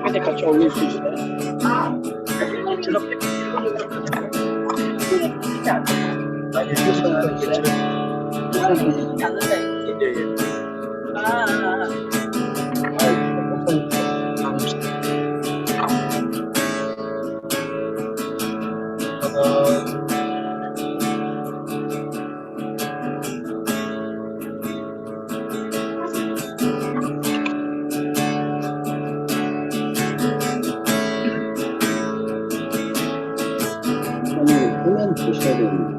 안에 같이 올릴 수 있어요? 보면 보셔야 되는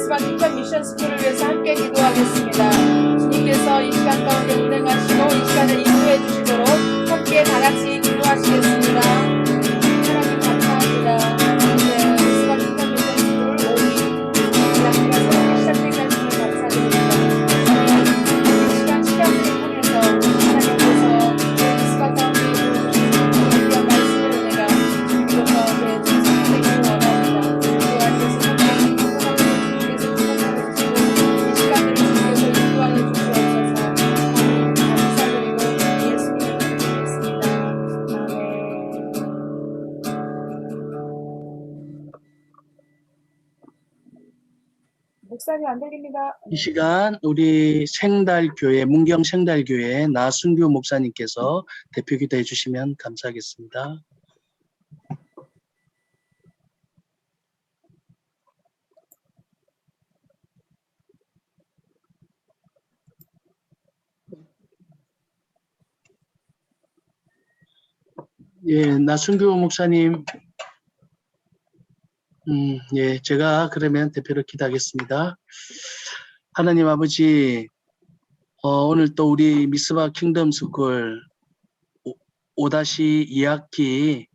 미스바 킹덤 미션 스쿨을 위해서 함께 기도하겠습니다. 주님께서 이 시간 가운데 운행하시고 이 시간을 인도해 주시도록 함께 다 같이 기도하시겠습니다. 하나님 감사합니다. 이제 미스바 킹덤 미션 스쿨 5위 학기가 새롭게 시작되게 하심을 감사드립니다. 이 시간 시간을 통해서 하나님께서 미스바 가운데 이루어주시는 귀한 말씀을 내가 주님께서 내 중심되기를 원합니다. 주님께서 이 시간을 주님께서 인도하여 주시옵소서. 감사드리고 예수님의 이름으로 기도했습니다. 목사님 안 들립니다. 이 시간 우리 생달교회, 문경 생달교회 나순규 목사님께서 대표 기도해 주시면 감사하겠습니다. 예, 나순규 목사님. 예, 제가 그러면 대표로 기도하겠습니다. 하나님 아버지, 오늘 또 우리 미스바 킹덤 스쿨 5-2학기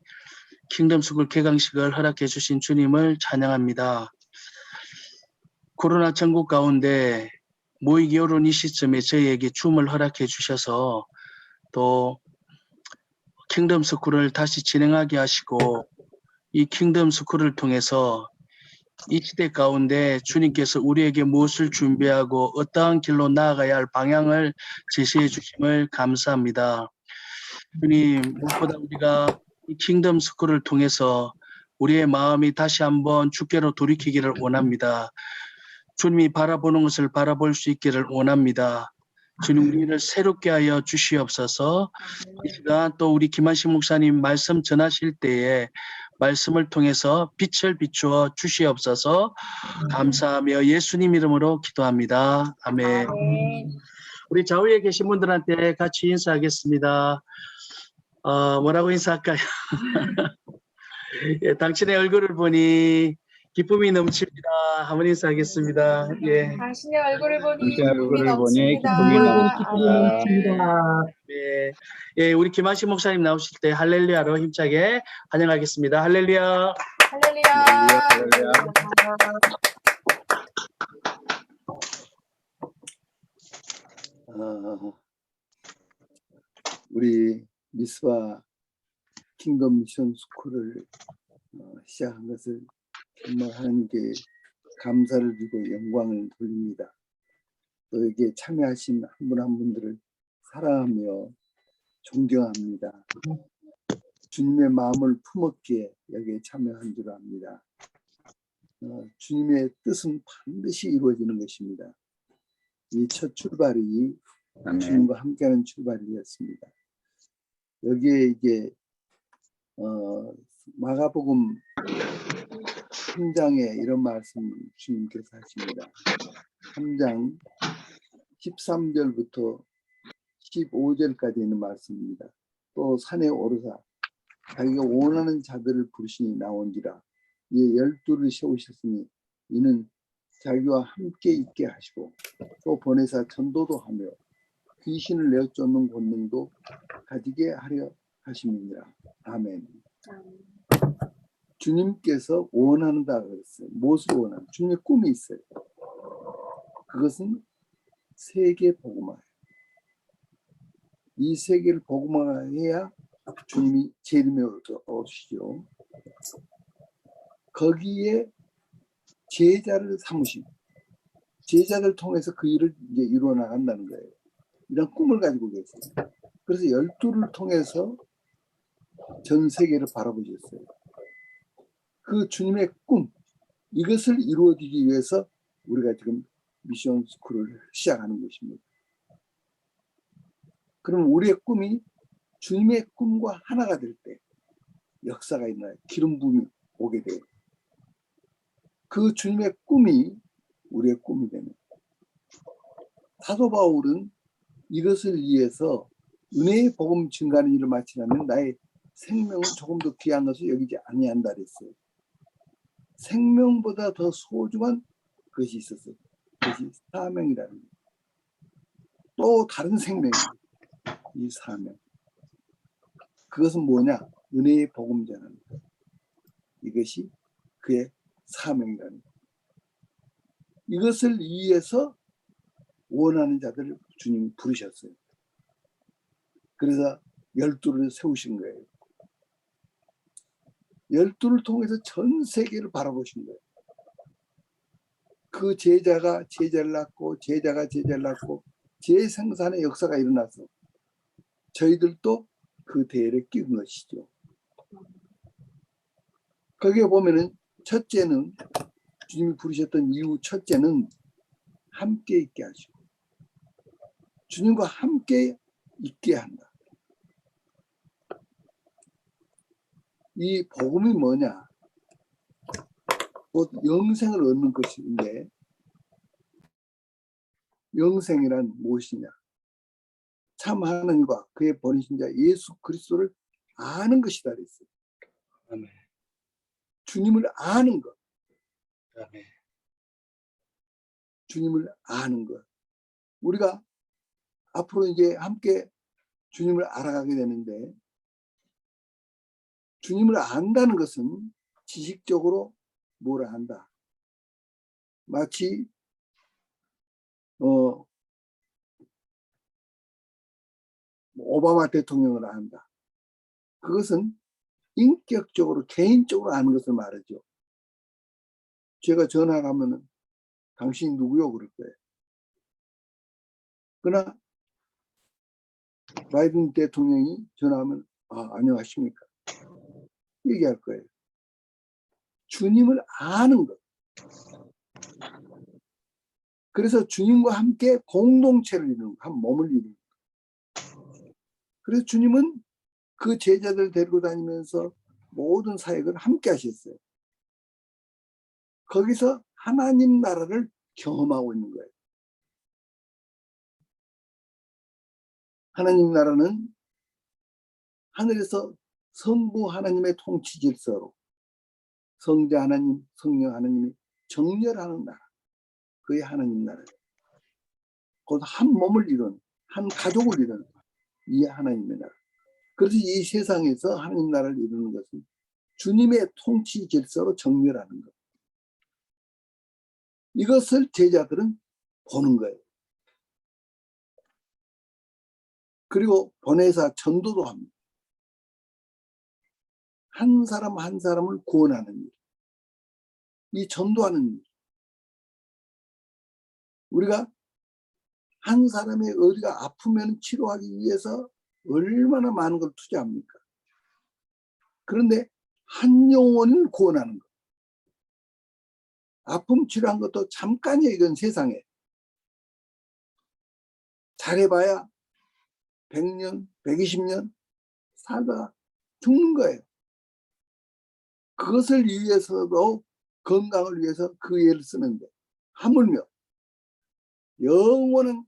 킹덤 스쿨 개강식을 허락해 주신 주님을 찬양합니다. 코로나 전국 가운데 모이기 어려운 이 시점에 저희에게 줌을 허락해 주셔서 또 킹덤 스쿨을 다시 진행하게 하시고 이 킹덤 스쿨을 통해서 이 시대 가운데 주님께서 우리에게 무엇을 준비하고 어떠한 길로 나아가야 할 방향을 제시해 주심을 감사합니다. 주님, 무엇보다 우리가 이 킹덤 스쿨을 통해서 우리의 마음이 다시 한번 주께로 돌이키기를 원합니다. 주님이 바라보는 것을 바라볼 수 있기를 원합니다. 주님, 우리를 새롭게 하여 주시옵소서. 이 시간 또 우리 김한식 목사님 말씀 전하실 때에 말씀을 통해서 빛을 비추어 주시옵소서. 감사하며 예수님 이름으로 기도합니다. 아멘. 우리 좌우에 계신 분들한테 같이 인사하겠습니다. 뭐라고 인사할까요? 예, 당신의 얼굴을 보니 기쁨이 넘칩니다. 한번 인사하겠습니다. 예. 당신의 얼굴을 보니 당신의 기쁨이 얼굴을 보니 넘칩니다. 기쁨이 아멘. 네. 예, 우리 김한식 목사님 나오실 때 할렐루야로 힘차게 환영하겠습니다. 할렐루야. 할렐루야. 우리 미스바 킹덤 미션 스쿨을 시작한 것을 정말 하나님께 감사를 드리고 영광을 돌립니다. 또 여기에 참여하신 한 분 한 분들을 사랑하며 존경합니다. 주님의 마음을 품었기에 여기에 참여한 줄 압니다. 주님의 뜻은 반드시 이루어지는 것입니다. 이 첫 출발이 아멘. 주님과 함께하는 출발이었습니다. 여기에 이게 마가복음 3장에 이런 말씀 주님께서 하십니다. 3장 13절부터 15절까지 있는 말씀입니다. 또 산에 오르사 자기가 원하는 자들을 부르시니 나온지라. 이에 12를 세우셨으니 이는 자기와 함께 있게 하시고 또 보내사 전도도 하며 귀신을 내어 쫓는 권능도 가지게 하려 하심이니라. 아멘. 주님께서 원한다 그랬어요. 무엇을 원하는? 주님의 꿈이 있어요. 그것은 세계 복음화예요. 이 세계를 복음화해야 주님이 재림에 오시죠. 거기에 제자를 삼으시고 제자를 통해서 그 일을 이제 이루어 나간다는 거예요. 이런 꿈을 가지고 계세요. 그래서 12를 통해서 전 세계를 바라보셨어요. 그 주님의 꿈, 이것을 이루어지기 위해서 우리가 지금 미션 스쿨을 시작하는 것입니다. 그럼 우리의 꿈이 주님의 꿈과 하나가 될 때 역사가 있나요? 기름 부음이 오게 돼요. 그 주님의 꿈이 우리의 꿈이 되는 거예요. 사도 바울은 이것을 위해서 은혜의 복음 증가하는 일을 마치려면 나의 생명은 조금 더 귀한 것을 여기지 아니한다 그랬어요. 생명보다 더 소중한 그것이 있었어요. 그것이 사명이라는 거예요. 또 다른 생명이에요. 이 사명. 그것은 뭐냐? 은혜의 복음 전하는 것. 이것이 그의 사명이라는 것. 이것을 위해서 원하는 자들을 주님이 부르셨어요. 그래서 12를 세우신 거예요. 12를 통해서 전 세계를 바라보신 거예요. 그 제자가 제자를 낳고 제자가 제자를 낳고 재생산의 역사가 일어나서 저희들도 그 대열에 끼운 것이죠. 거기에 보면은 첫째는 주님이 부르셨던 이유 첫째는 함께 있게 하시고 주님과 함께 있게 한다. 이 복음이 뭐냐? 곧 영생을 얻는 것인데 영생이란 무엇이냐? 참 하나님과 그의 보내신 자 예수 그리스도를 아는 것이다 그랬어요. 아멘. 주님을 아는 것. 아멘. 주님을 아는 것. 우리가 앞으로 이제 함께 주님을 알아가게 되는데 주님을 안다는 것은 지식적으로 뭘 안다. 마치 오바마 대통령을 안다. 그것은 인격적으로 개인적으로 아는 것을 말하죠. 제가 전화하면은 당신이 누구요? 그럴 거예요. 그러나 바이든 대통령이 전화하면 안녕하십니까? 얘기할 거예요. 주님을 아는 것. 그래서 주님과 함께 공동체를 이루는 한 몸을 이루는 것. 그래서 주님은 그 제자들 데리고 다니면서 모든 사역을 함께 하셨어요. 거기서 하나님 나라를 경험하고 있는 거예요. 하나님 나라는 하늘에서 성부 하나님의 통치 질서로 성자 하나님, 성령 하나님이 정렬하는 나라. 그게 하나님 나라예요. 곧 한 몸을 이룬, 한 가족을 이룬 이 하나님의 나라. 그래서 이 세상에서 하나님 나라를 이루는 것은 주님의 통치 질서로 정렬하는 것. 이것을 제자들은 보는 거예요. 그리고 보내사 전도도 합니다. 한 사람 한 사람을 구원하는 일. 이 전도하는 일. 우리가 한 사람의 어디가 아프면 치료하기 위해서 얼마나 많은 걸 투자합니까? 그런데 한 영혼을 구원하는 것. 아픔 치료한 것도 잠깐이에요. 이건 세상에. 잘해봐야 100년, 120년 살다가 죽는 거예요. 그것을 위해서도 건강을 위해서 그 예를 쓰는데 하물며 영원한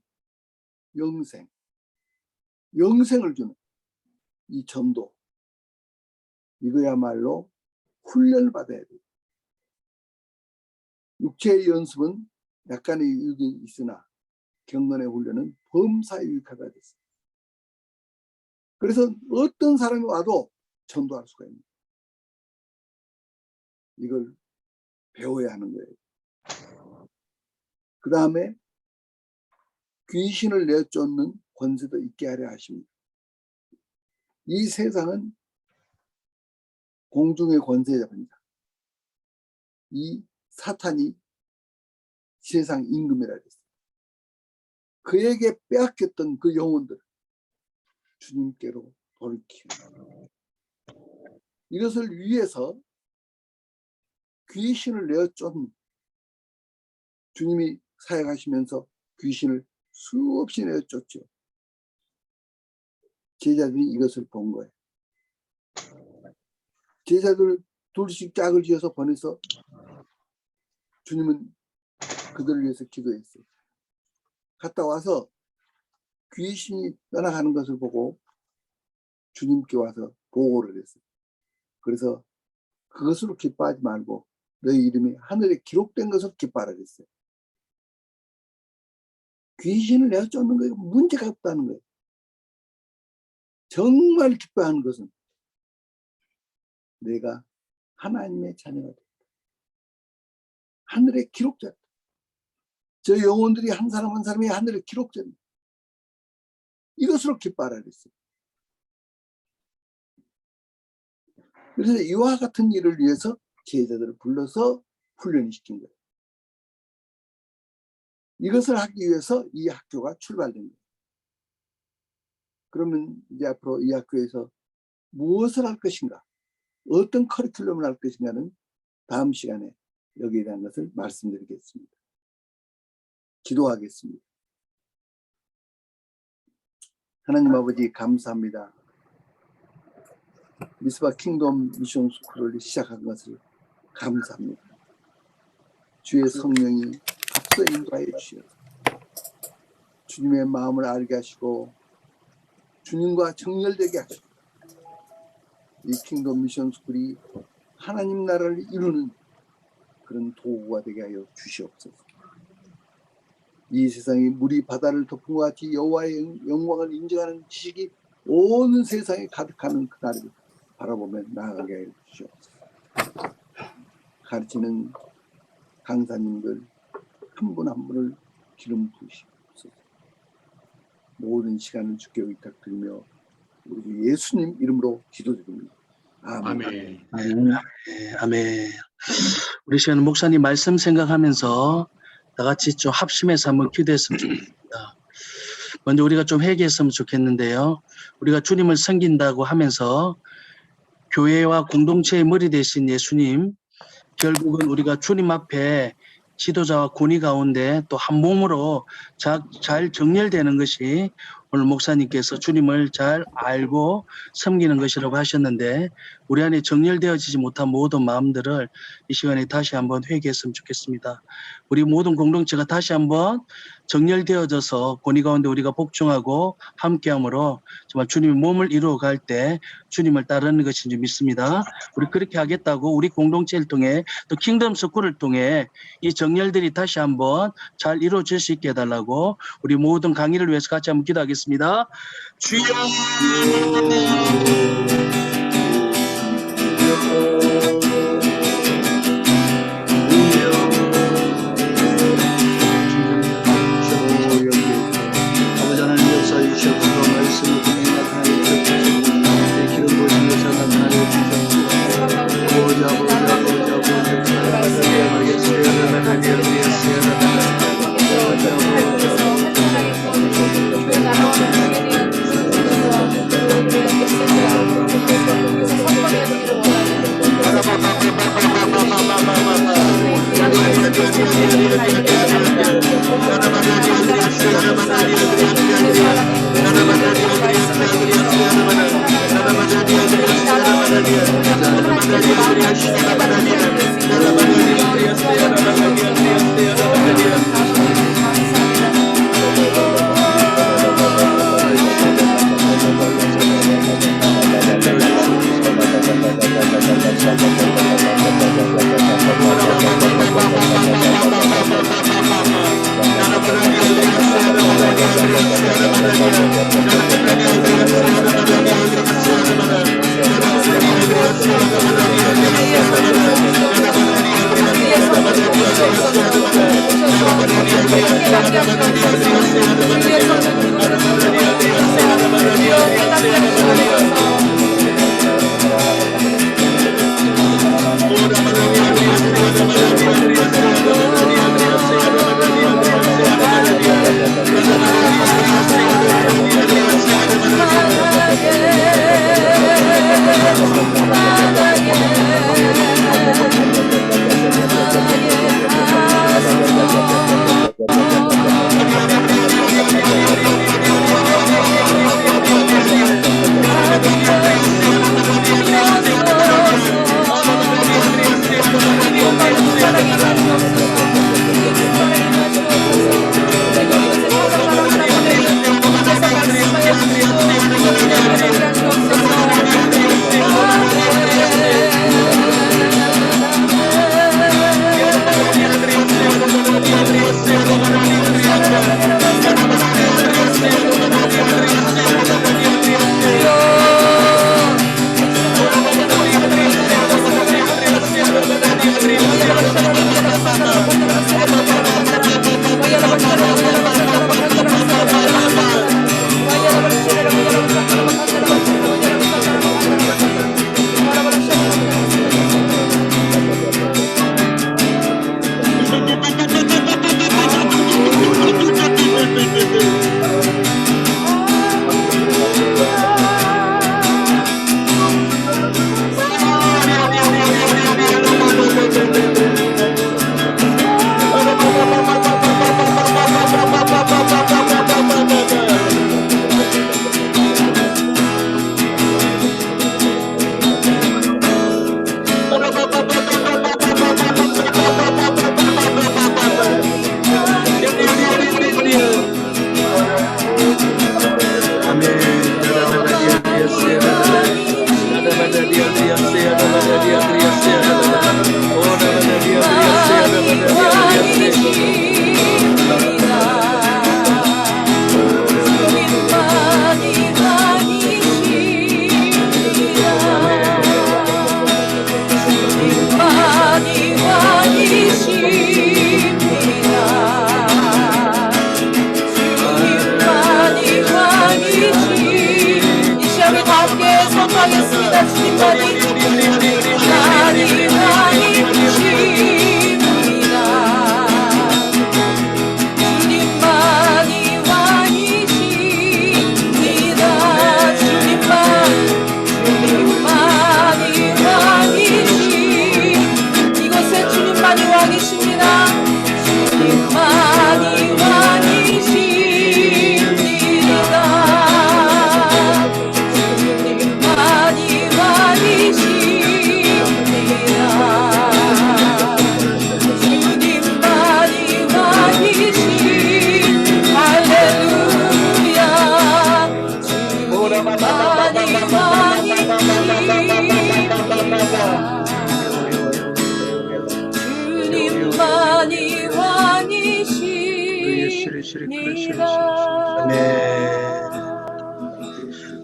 영생을 주는 이 전도, 이거야말로 훈련을 받아야 돼요. 육체의 연습은 약간의 유익이 있으나 경건의 훈련은 범사에 유익하다 됐어요. 그래서 어떤 사람이 와도 전도할 수가 있는 거예요. 이걸 배워야 하는 거예요. 그 다음에 귀신을 내쫓는 권세도 있게 하려 하십니다. 이 세상은 공중의 권세자입니다. 이 사탄이 세상 임금이라 했어요. 그에게 빼앗겼던 그 영혼들을 주님께로 돌이키는 이것을 위해서 귀신을 내쫓는 주님이 사역하시면서 귀신을 수없이 내쫓죠. 제자들이 이것을 본 거예요. 제자들 둘씩 짝을 지어서 보내서 주님은 그들을 위해서 기도했어요. 갔다 와서 귀신이 떠나가는 것을 보고 주님께 와서 보고를 했어요. 그래서 그것으로 기뻐하지 말고 너희 이름이 하늘에 기록된 것을 기뻐하라 그랬어요. 귀신을 내어 쫓는 거에 문제가 없다는 거예요. 정말 기뻐하는 것은 내가 하나님의 자녀가 됐다. 하늘의 기록자다. 저 영혼들이 한 사람 한 사람이 하늘의 기록자입니다. 이것으로 기뻐하라 그랬어요. 그래서 이와 같은 일을 위해서 제자들을 불러서 훈련을 시킨 거예요. 이것을 하기 위해서 이 학교가 출발된 거예요. 그러면 이제 앞으로 이 학교에서 무엇을 할 것인가, 어떤 커리큘럼을 할 것인가는 다음 시간에 여기에 대한 것을 말씀드리겠습니다. 기도하겠습니다. 하나님 아버지 감사합니다. 미스바 킹덤 미션 스쿨을 시작한 것을 감사합니다. 주의 성령이 앞서 인도하여 주셔서 주님의 마음을 알게 하시고 주님과 정렬되게 하시고 이 킹덤 미션 스쿨이 하나님 나라를 이루는 그런 도구가 되게 하여 주시옵소서. 이 세상이 물이 바다를 덮은 것 같이 여호와의 영광을 인정하는 지식이 온 세상에 가득하는 그날을 바라보며 나아가게 하여 주시옵소서. 가르치는 강사님들 한 분 한 분을 기름 부으시옵소서. 모든 시간을 주께 의탁드리며 우리 예수님 이름으로 기도드립니다. 아멘. 아멘. 아멘. 우리 시간 목사님 말씀 생각하면서 다 같이 좀 합심해서 한번 기도했으면 좋겠습니다. 먼저 우리가 좀 회개했으면 좋겠는데요. 우리가 주님을 섬긴다고 하면서 교회와 공동체의 머리 되신 예수님, 결국은 우리가 주님 앞에 지도자와 권위 가운데 또 한 몸으로 잘 정렬되는 것이 오늘 목사님께서 주님을 잘 알고 섬기는 것이라고 하셨는데, 우리 안에 정렬되어지지 못한 모든 마음들을 이 시간에 다시 한번 회개했으면 좋겠습니다. 우리 모든 공동체가 다시 한번 정렬되어져서 권위 가운데 우리가 복종하고 함께함으로 정말 주님의 몸을 이루어갈 때 주님을 따르는 것인지 믿습니다. 우리 그렇게 하겠다고 우리 공동체를 통해 또 킹덤 스쿨을 통해 이 정렬들이 다시 한번 잘 이루어질 수 있게 해달라고 우리 모든 강의를 위해서 같이 한번 기도하겠습니다. 주여 아버지 하나님 역사해 주셔서 말씀을 통해 나타나게 주셔서 내 기름 부으신 것을 나타나게 주셔서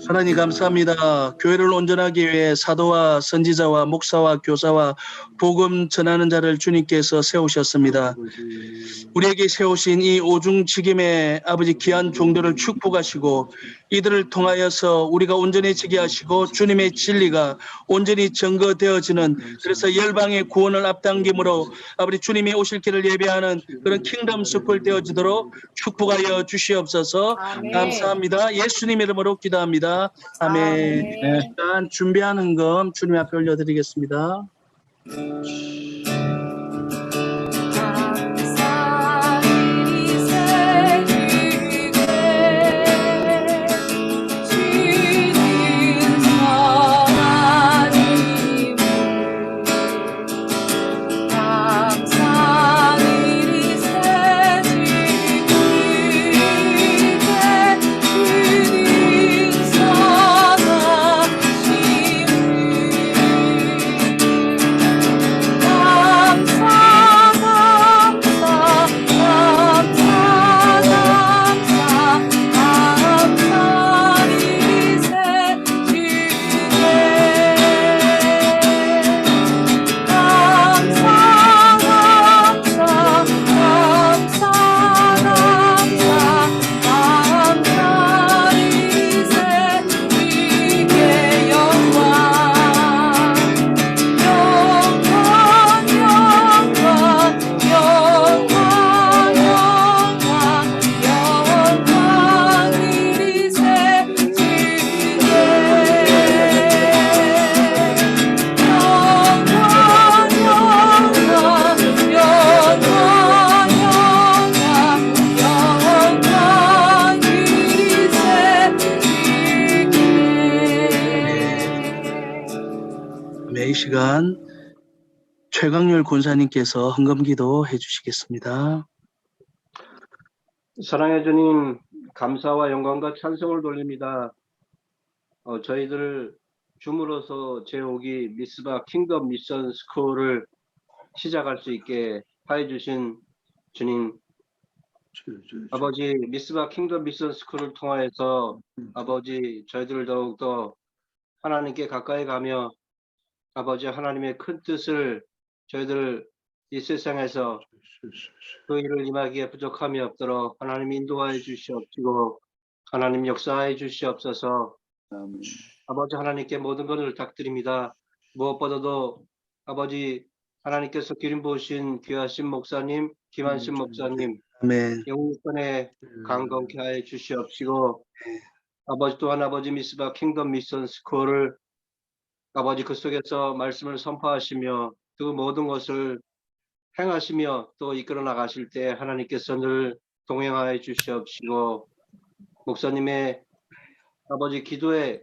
하나님 감사합니다. 교회를 온전하기 위해 사도와 선지자와 목사와 교사와 복음 전하는 자를 주님께서 세우셨습니다. 우리에게 세우신 이 오중직임의 아버지 귀한 종들을 축복하시고 이들을 통하여서 우리가 온전해지게 하시고 주님의 진리가 온전히 증거되어지는, 그래서 열방의 구원을 앞당김으로 아버지 주님이 오실 길을 예배하는 그런 킹덤 스쿨 되어지도록 축복하여 주시옵소서. 아멘. 감사합니다. 예수님 이름으로 기도합니다. 아멘. 아멘. 일단 준비하는 금 주님 앞에 올려드리겠습니다. 이 시간 최강률 권사님께서 헌금기도 해주시겠습니다. 사랑의 주님, 감사와 영광과 찬송을 돌립니다. 저희들 줌으로서 제옥이 미스바 킹덤 미션 스쿨을 시작할 수 있게 하여 주신 주님, 아버지 미스바 킹덤 미션 스쿨을 통하여서 아버지 저희들을 더욱더 하나님께 가까이 가며 아버지 하나님의 큰 뜻을 저희들 이 세상에서 그 일을 임하기에 부족함이 없도록 하나님 인도하여 주시옵시고 하나님 역사하여 주시옵소서. 아버지 하나님께 모든 것을 탁드립니다. 무엇보다도 아버지 하나님께서 기름 부으신 귀하신 목사님 김한신 목사님 아멘. 영육권에 강건케 하여 주시옵시고 아버지 또한 아버지 미스바 킹덤 미션 스쿨을 아버지 그 속에서 말씀을 선포하시며 그 모든 것을 행하시며 또 이끌어 나가실 때 하나님께서 늘 동행하여 주시옵시고 목사님의 아버지 기도에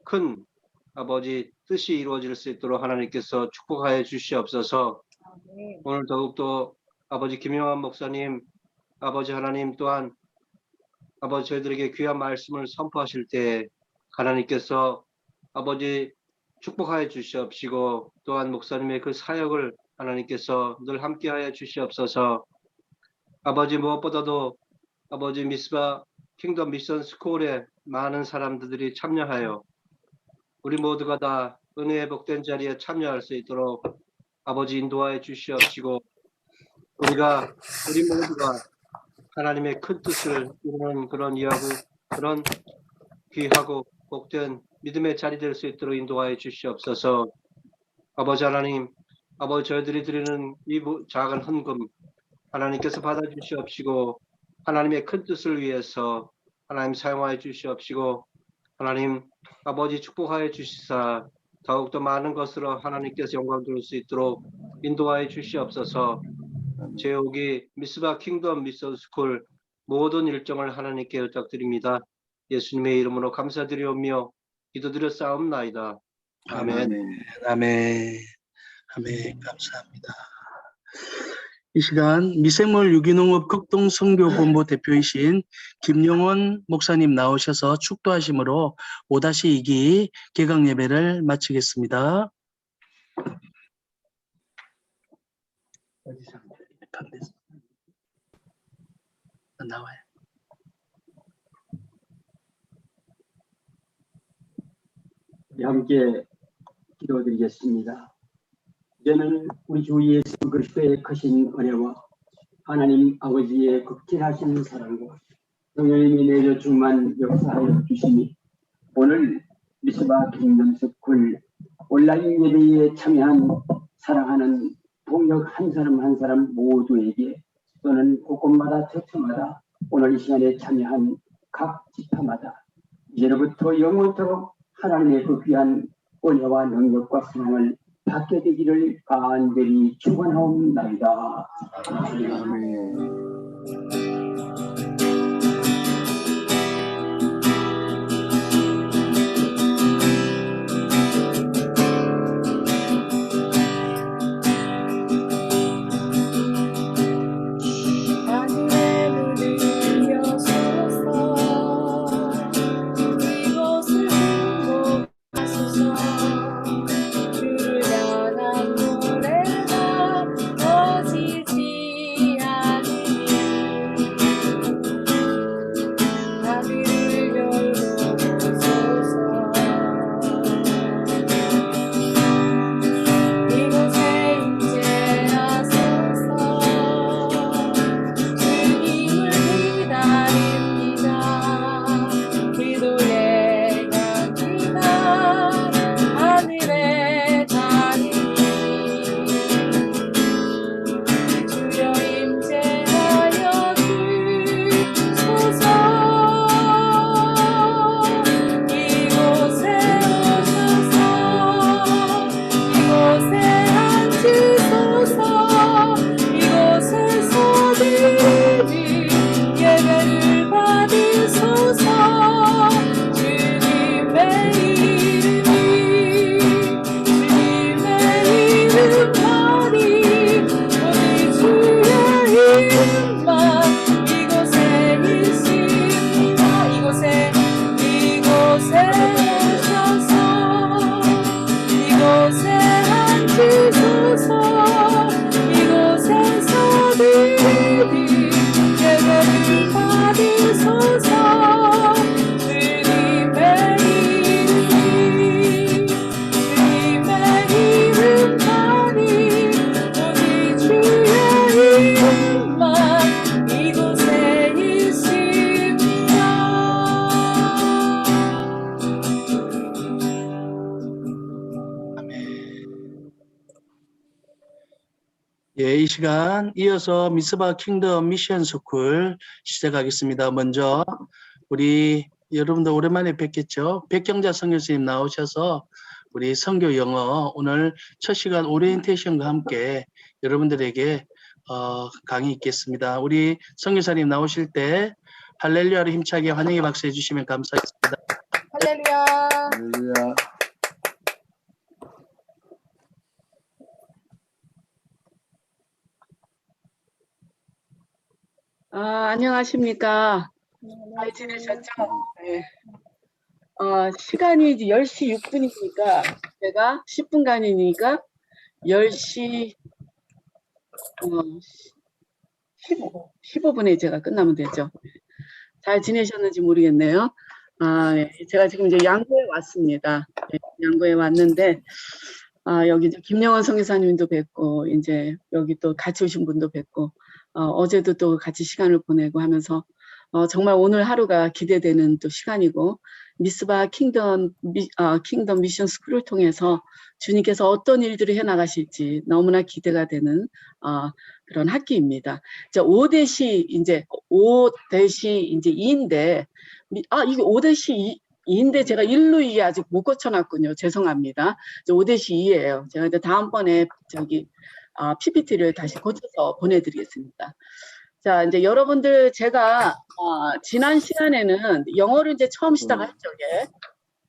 큰 아버지 뜻이 이루어질 수 있도록 하나님께서 축복하여 주시옵소서. 오늘 더욱더 아버지 김용환 목사님 아버지 하나님 또한 아버지 저희들에게 귀한 말씀을 선포하실 때 하나님께서 아버지 축복하여 주시옵시고 또한 목사님의 그 사역을 하나님께서 늘 함께하여 주시옵소서. 아버지 무엇보다도 아버지 미스바 킹덤 미션 스쿨에 많은 사람들이 참여하여 우리 모두가 다 은혜의 복된 자리에 참여할 수 있도록 아버지 인도하여 주시옵시고 우리 모두가 하나님의 큰 뜻을 이루는 그런 그런 귀하고 복된 믿음의 자리 될 수 있도록 인도하여 주시옵소서. 아버지 하나님, 아버지 저희들이 드리는 이 작은 헌금 하나님께서 받아주시옵시고 하나님의 큰 뜻을 위해서 하나님 사용하여 주시옵시고 하나님 아버지 축복하여 주시사 더욱더 많은 것으로 하나님께서 영광 돌릴 수 있도록 인도하여 주시옵소서. 제옥이 미스바 킹덤 미션 스쿨 모든 일정을 하나님께 부탁드립니다. 예수님의 이름으로 감사드리오며 기도드렸사옵나이다. 아멘. 아멘. 아멘. 감사합니다. 이 시간 미생물 유기농업 극동선교본부 대표이신 김영원 목사님 나오셔서 축도하심으로 5-2기 개강 예배를 마치겠습니다. 나와요. 우리 함께 기도드리겠습니다. 이제는 우리 주 예수 그리스도의 크신 은혜와 하나님 아버지의 극진하신 사랑과 성령님이 내려 충만 역사하여 주시니 오늘 미스바 킹덤스쿨 온라인 예배에 참여한 사랑하는 동역 한 사람 한 사람 모두에게 또는 곳곳마다 처처마다 오늘 이 시간에 참여한 각 지파마다 이제로부터 영원토록 하나님의 그 귀한 은혜와 능력과 사랑을 받게 되기를 간절히 축원하옵나이다. 아멘. 하늘의 문을 여소서 이곳을 행복하소서 주를 향한 노래가 꺼지지 않으니 하늘을 열고 보소서 이곳에 임재하소서 주님을 기다립니다. 기도의 향기가 하늘에 닿으니 주여 임재하여 주소서 이곳에 오셔서 이곳에 앉으소서 이곳에서 드리 예배를 받으소서 주님의 이름이 주님의 이름만이 오직 주의 이름만 이곳에 있습니다. 이곳에 오셔서 이곳에 앉으소서 이곳에서 드리 예배를 받으소서 주님의 이름이 주님의 이름만이 오직 주의 이름만 이곳에 있습니다. 예, 이 시간 이어서 미스바 킹덤 미션 스쿨 시작하겠습니다. 먼저 우리 여러분들 오랜만에 뵙겠죠. 백경자 선교사님 나오셔서 우리 선교 영어 오늘 첫 시간 오리엔테이션과 함께 여러분들에게 강의 있겠습니다. 우리 선교사님 나오실 때 할렐루야를 힘차게 환영의 박수 해주시면 감사하겠습니다. 할렐루야. 할렐루야. 안녕하십니까. 잘 지내셨죠? 네. 시간이 이제 10시 6분이니까 제가 10분간이니까 10시 15분에 제가 끝나면 되죠. 잘 지내셨는지 모르겠네요. 네. 제가 지금 이제 양구에 왔습니다. 네, 양구에 왔는데 여기 이제 김영원 선교사님도 뵙고 이제 여기 또 같이 오신 분도 뵙고 어제도 또 같이 시간을 보내고 하면서 정말 오늘 하루가 기대되는 또 시간이고 미스바 킹덤 미션 스쿨을 통해서 주님께서 어떤 일들을 해나가실지 너무나 기대가 되는 그런 학기입니다. 자, 5대시 이제 2인데 이게 5대시 2인데 제가 1로 이게 아직 못 고쳐놨군요. 죄송합니다. 5대시 2예요. 제가 이제 다음번에 PPT를 다시 고쳐서 보내드리겠습니다. 자, 이제 여러분들 제가 지난 시간에는 영어를 이제 처음 시작할 적에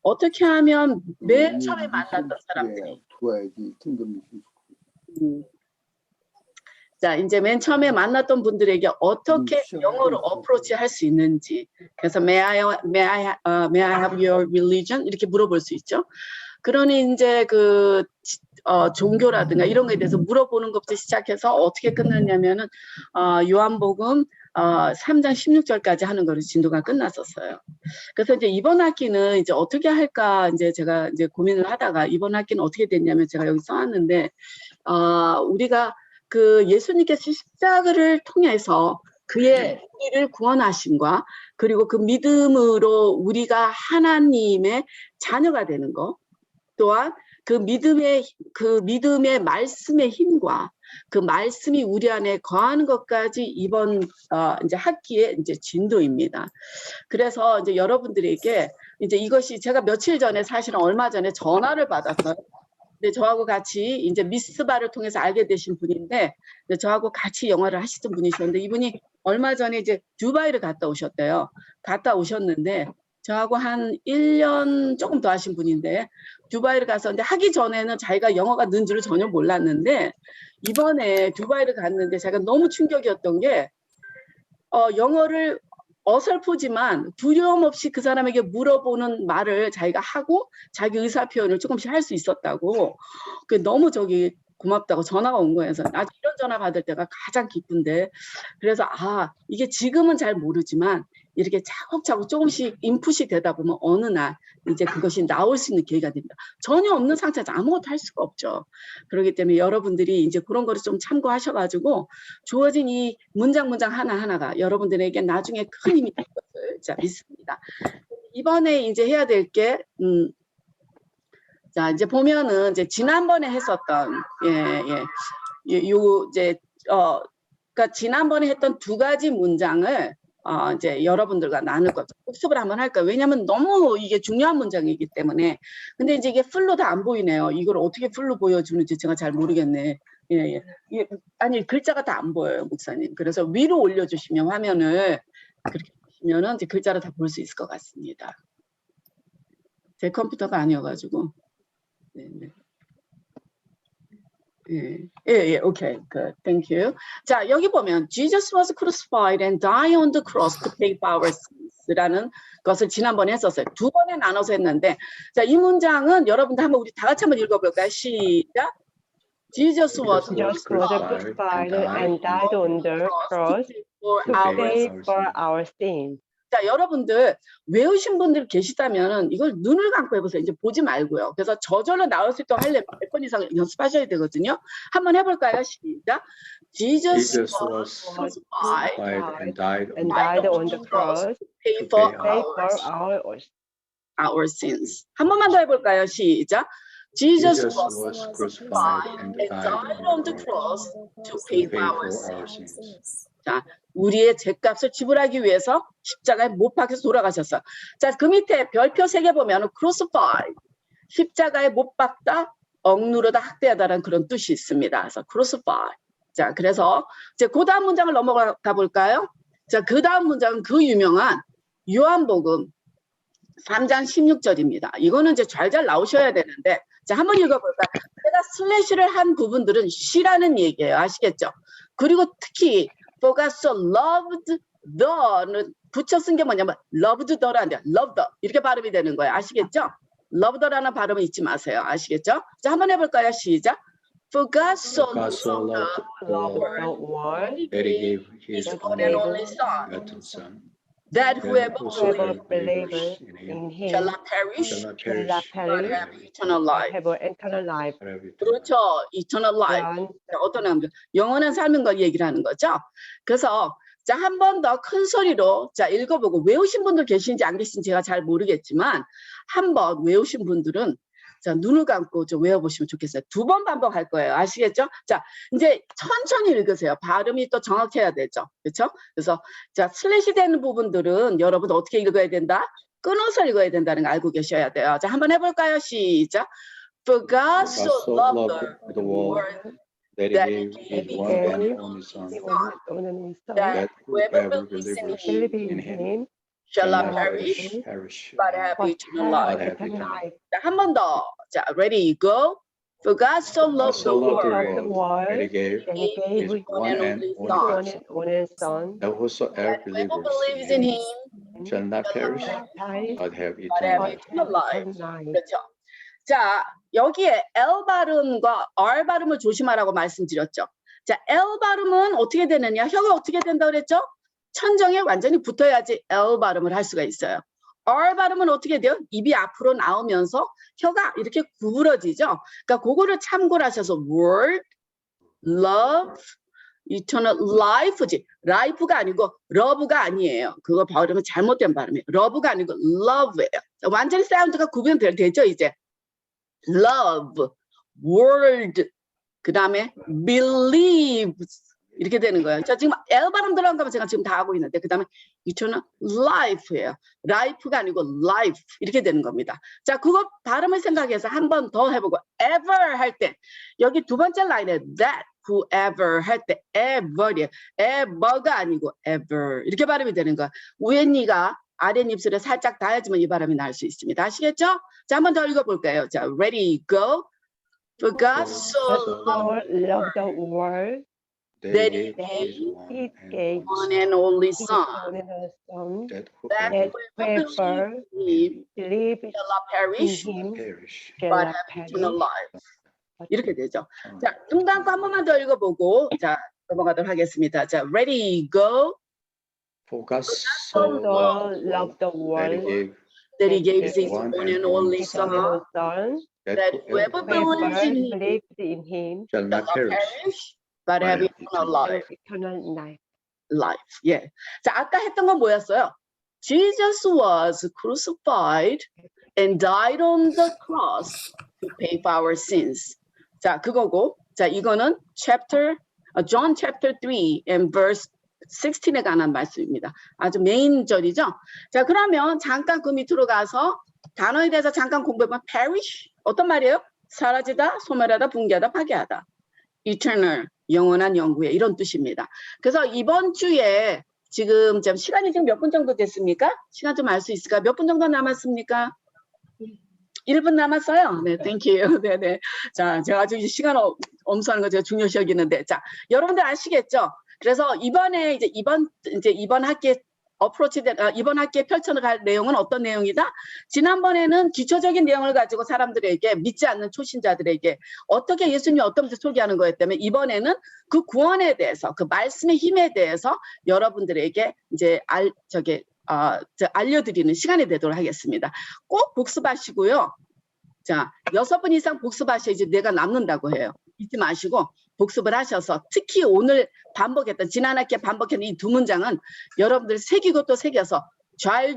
어떻게 하면 맨 처음에 만났던 사람들이 도와야지 킹덤 미션. 자, 이제 맨 처음에 만났던 분들에게 어떻게 영어로 어프로치 할 수 있는지 그래서 may I have your religion 이렇게 물어볼 수 있죠. 그러니 이제 그 종교라든가 이런 거에 대해서 물어보는 것부터 시작해서 어떻게 끝났냐면은 요한복음 3장 16절까지 하는 거로 진도가 끝났었어요. 그래서 이제 이번 학기는 이제 어떻게 할까 이제 제가 이제 고민을 하다가 이번 학기는 어떻게 됐냐면 제가 여기 써놨는데 우리가 그 예수님께서 십자가를 통해서 그의 우리를 구원하심과 그리고 그 믿음으로 우리가 하나님의 자녀가 되는 것 또한 그 믿음의 말씀의 힘과 그 말씀이 우리 안에 거하는 것까지 이번 이제 학기의 이제 진도입니다. 그래서 이제 여러분들에게 이제 이것이 제가 며칠 전에 사실은 얼마 전에 전화를 받았어요. 근데 저하고 같이 이제 미스바를 통해서 알게 되신 분인데 저하고 같이 영화를 하시던 분이셨는데 이분이 얼마 전에 이제 두바이를 갔다 오셨대요. 갔다 오셨는데 저하고 한 1년 조금 더 하신 분인데 두바이를 가서 근데 하기 전에는 자기가 영어가 는 줄을 전혀 몰랐는데 이번에 두바이를 갔는데 제가 너무 충격이었던 게 영어를 어설프지만 두려움 없이 그 사람에게 물어보는 말을 자기가 하고 자기 의사 표현을 조금씩 할 수 있었다고 그 너무 저기 고맙다고 전화가 온 거예요. 그래서 나도 이런 전화 받을 때가 가장 기쁜데 그래서 이게 지금은 잘 모르지만 이렇게 차곡차곡 조금씩 인풋이 되다 보면 어느 날 이제 그것이 나올 수 있는 계기가 됩니다. 전혀 없는 상태에서 아무것도 할 수가 없죠. 그렇기 때문에 여러분들이 이제 그런 거를 좀 참고하셔가지고 주어진 이 문장 하나하나가 여러분들에게 나중에 큰 힘이 될 것을 자, 믿습니다. 이번에 이제 해야 될 게 자, 이제 보면은 이제 지난번에 했었던 그러니까 지난번에 했던 두 가지 문장을 이제 여러분들과 나눌 거죠. 복습을 한번 할까요? 왜냐하면 너무 이게 중요한 문장이기 때문에. 근데 이제 이게 풀로 다 안 보이네요. 이걸 어떻게 풀로 보여주는지 제가 잘 모르겠네. 아니 글자가 다 안 보여요, 목사님. 그래서 위로 올려주시면 화면을 그렇게 보시면은 이제 글자를 다 볼 수 있을 것 같습니다. 제 컴퓨터가 아니어가지고. 오케이, good, thank you. 자, 여기 보면 Jesus was crucified and died on the cross to pay for our sins라는 것을 지난번에 했었어요. 두 번에 나눠서 했는데, 자, 이 문장은 여러분들 한번 우리 다 같이 한번 읽어볼까요? 시작. Jesus was crucified and died on the cross to pay for our sins. 자, 여러분들 외우신 분들 계시다면 이걸 눈을 감고 해보세요. 이제 보지 말고요. 그래서 저절로 나올 수 있도록 하려면 100번 이상 연습하셔야 되거든요. 한번 해볼까요? 시작. Jesus was crucified And died on the cross to pay for our sins. 한 번만 더 해볼까요? 시작. Jesus was crucified and died on the cross to pay for our sins. 자, 우리의 죄값을 지불하기 위해서 십자가에 못 박혀서 돌아가셨어. 자, 그 밑에 별표 3개 보면 crucified, 십자가에 못 박다, 억누르다, 학대하다라는 그런 뜻이 있습니다. 그래서 crucified. 자, 그래서 이제 그 다음 문장을 넘어가 볼까요? 자, 그 다음 문장은 그 유명한 요한복음 3장 16절입니다. 이거는 이제 잘 나오셔야 되는데, 자, 한번 읽어볼까요? 제가 슬래시를 한 부분들은 시라는 얘기예요. 아시겠죠? 그리고 특히 For God so loved the는 붙여 쓴 게 뭐냐면 loved the가 아니라 loved the 이렇게 발음이 되는 거예요. 아시겠죠? loved the라는 발음은 잊지 마세요. 아시겠죠? 자, 한번 해볼까요? 시작. For God so loved the world that he gave his one and only Son, that whoever believes in him shall not perish, but have eternal life. 그렇죠. eternal life. 어떤 의미죠? 영원한 삶인 걸 얘기를 하는 거죠. 그래서 자, 한 번 더 큰 소리로 자, 읽어보고 외우신 분들 계신지 안 계신지 제가 잘 모르겠지만 한번 외우신 분들은 자, 눈을 감고 좀 외워보시면 좋겠어요. 2번 반복할 거예요. 아시겠죠? 자, 이제 천천히 읽으세요. 발음이 또 정확해야 되죠. 그렇죠? 그래서 자, 슬래시 되는 부분들은 여러분 어떻게 읽어야 된다? 끊어서 읽어야 된다는 거 알고 계셔야 돼요. 자, 한번 해볼까요? 시작. For God so loved the world that he gave his one and only Son, that whoever believes in him shall not perish, but have eternal life. 자, 한 번 더. 자, ready, go. For God so loved the world that he gave his one and only Son, that whosoever believes in him shall not perish, but have eternal life. 그렇죠. 자, 여기에 L 발음과 R 발음을 조심하라고 말씀드렸죠. 자, L 발음은 어떻게 되느냐? 혀가 어떻게 된다고 그랬죠? 천정에 완전히 붙어야지 L 발음을 할 수가 있어요. R 발음은 어떻게 돼요? 입이 앞으로 나오면서 혀가 이렇게 구부러지죠. 그러니까 그거를 참고를 하셔서 word, love, eternal life지. life가 아니고 love가 아니에요. 그거 발음은 잘못된 발음이에요. love가 아니고 love예요. 완전히 사운드가 구분되죠 이제. love, word, 그 다음에 believes 이렇게 되는 거예요. 자, 지금 L 발음 들어간 거면 제가 지금 다 하고 있는데 그 다음에 eternal life예요. life가 아니고 life 이렇게 되는 겁니다. 자, 그거 발음을 생각해서 한 번 더 해보고 ever 할 때 여기 두 번째 라인에 that, whoever 할 때 ever이에요. ever가 아니고 ever 이렇게 발음이 되는 거야. 위에 니가 아래 입술에 살짝 닿아야지만 이 발음이 날 수 있습니다. 아시겠죠? 자, 한 번 더 읽어볼까요? 자, ready, go. For God so loved the world that He He gave gave one and only His Son, only Son, that that that whoever whoever believes believes shall not in perish, Him perish. shall but not have eternal perish. life. 이렇게 되죠. 자, 눈 감고 한 번만 더 읽어보고 자, 넘어가도록 하겠습니다. 자, ready, go. For God So so loved the world That he gave His his one and only His Son, only Son, that whoever whoever believes in him believes in Him shall shall not not perish. perish, but have eternal life. eternal life. life. 예. 자, 아까 했던 건 뭐였어요? Jesus was crucified and died on the cross to pay for our sins. 자, 그거고. 자, 이거는 John chapter 3 and verse 16에 관한 말씀입니다. 아주 메인 절이죠. 자, 그러면 잠깐 그 밑으로 가서 단어에 대해서 잠깐 공부해보면 perish 어떤 말이에요? 사라지다, 소멸하다, 붕괴하다, 파괴하다. eternal 영원한 영구의 이런 뜻입니다. 그래서 이번 주에 지금 시간이 지금 몇 분 정도 됐습니까? 시간 좀 알 수 있을까? 몇 분 정도 남았습니까? 1분 남았어요. 네, 땡큐. 네네. 자, 제가 아주 시간 엄수하는 거 제가 중요시 여기는데, 자, 여러분들 아시겠죠? 그래서 이번에 이번 학기에 이번 학기에 펼쳐나갈 내용은 어떤 내용이다? 지난번에는 기초적인 내용을 가지고 사람들에게 믿지 않는 초신자들에게 어떻게 예수님이 어떤 것을 소개하는 거였다면 이번에는 그 구원에 대해서 그 말씀의 힘에 대해서 여러분들에게 이제 알려드리는 시간이 되도록 하겠습니다. 꼭 복습하시고요. 자, 6번 이상 복습하셔야지 내가 남는다고 해요. 잊지 마시고 복습을 하셔서 특히 오늘 반복했던 지난 학기에 반복했던 이 두 문장은 여러분들 새기고 또 새겨서 잘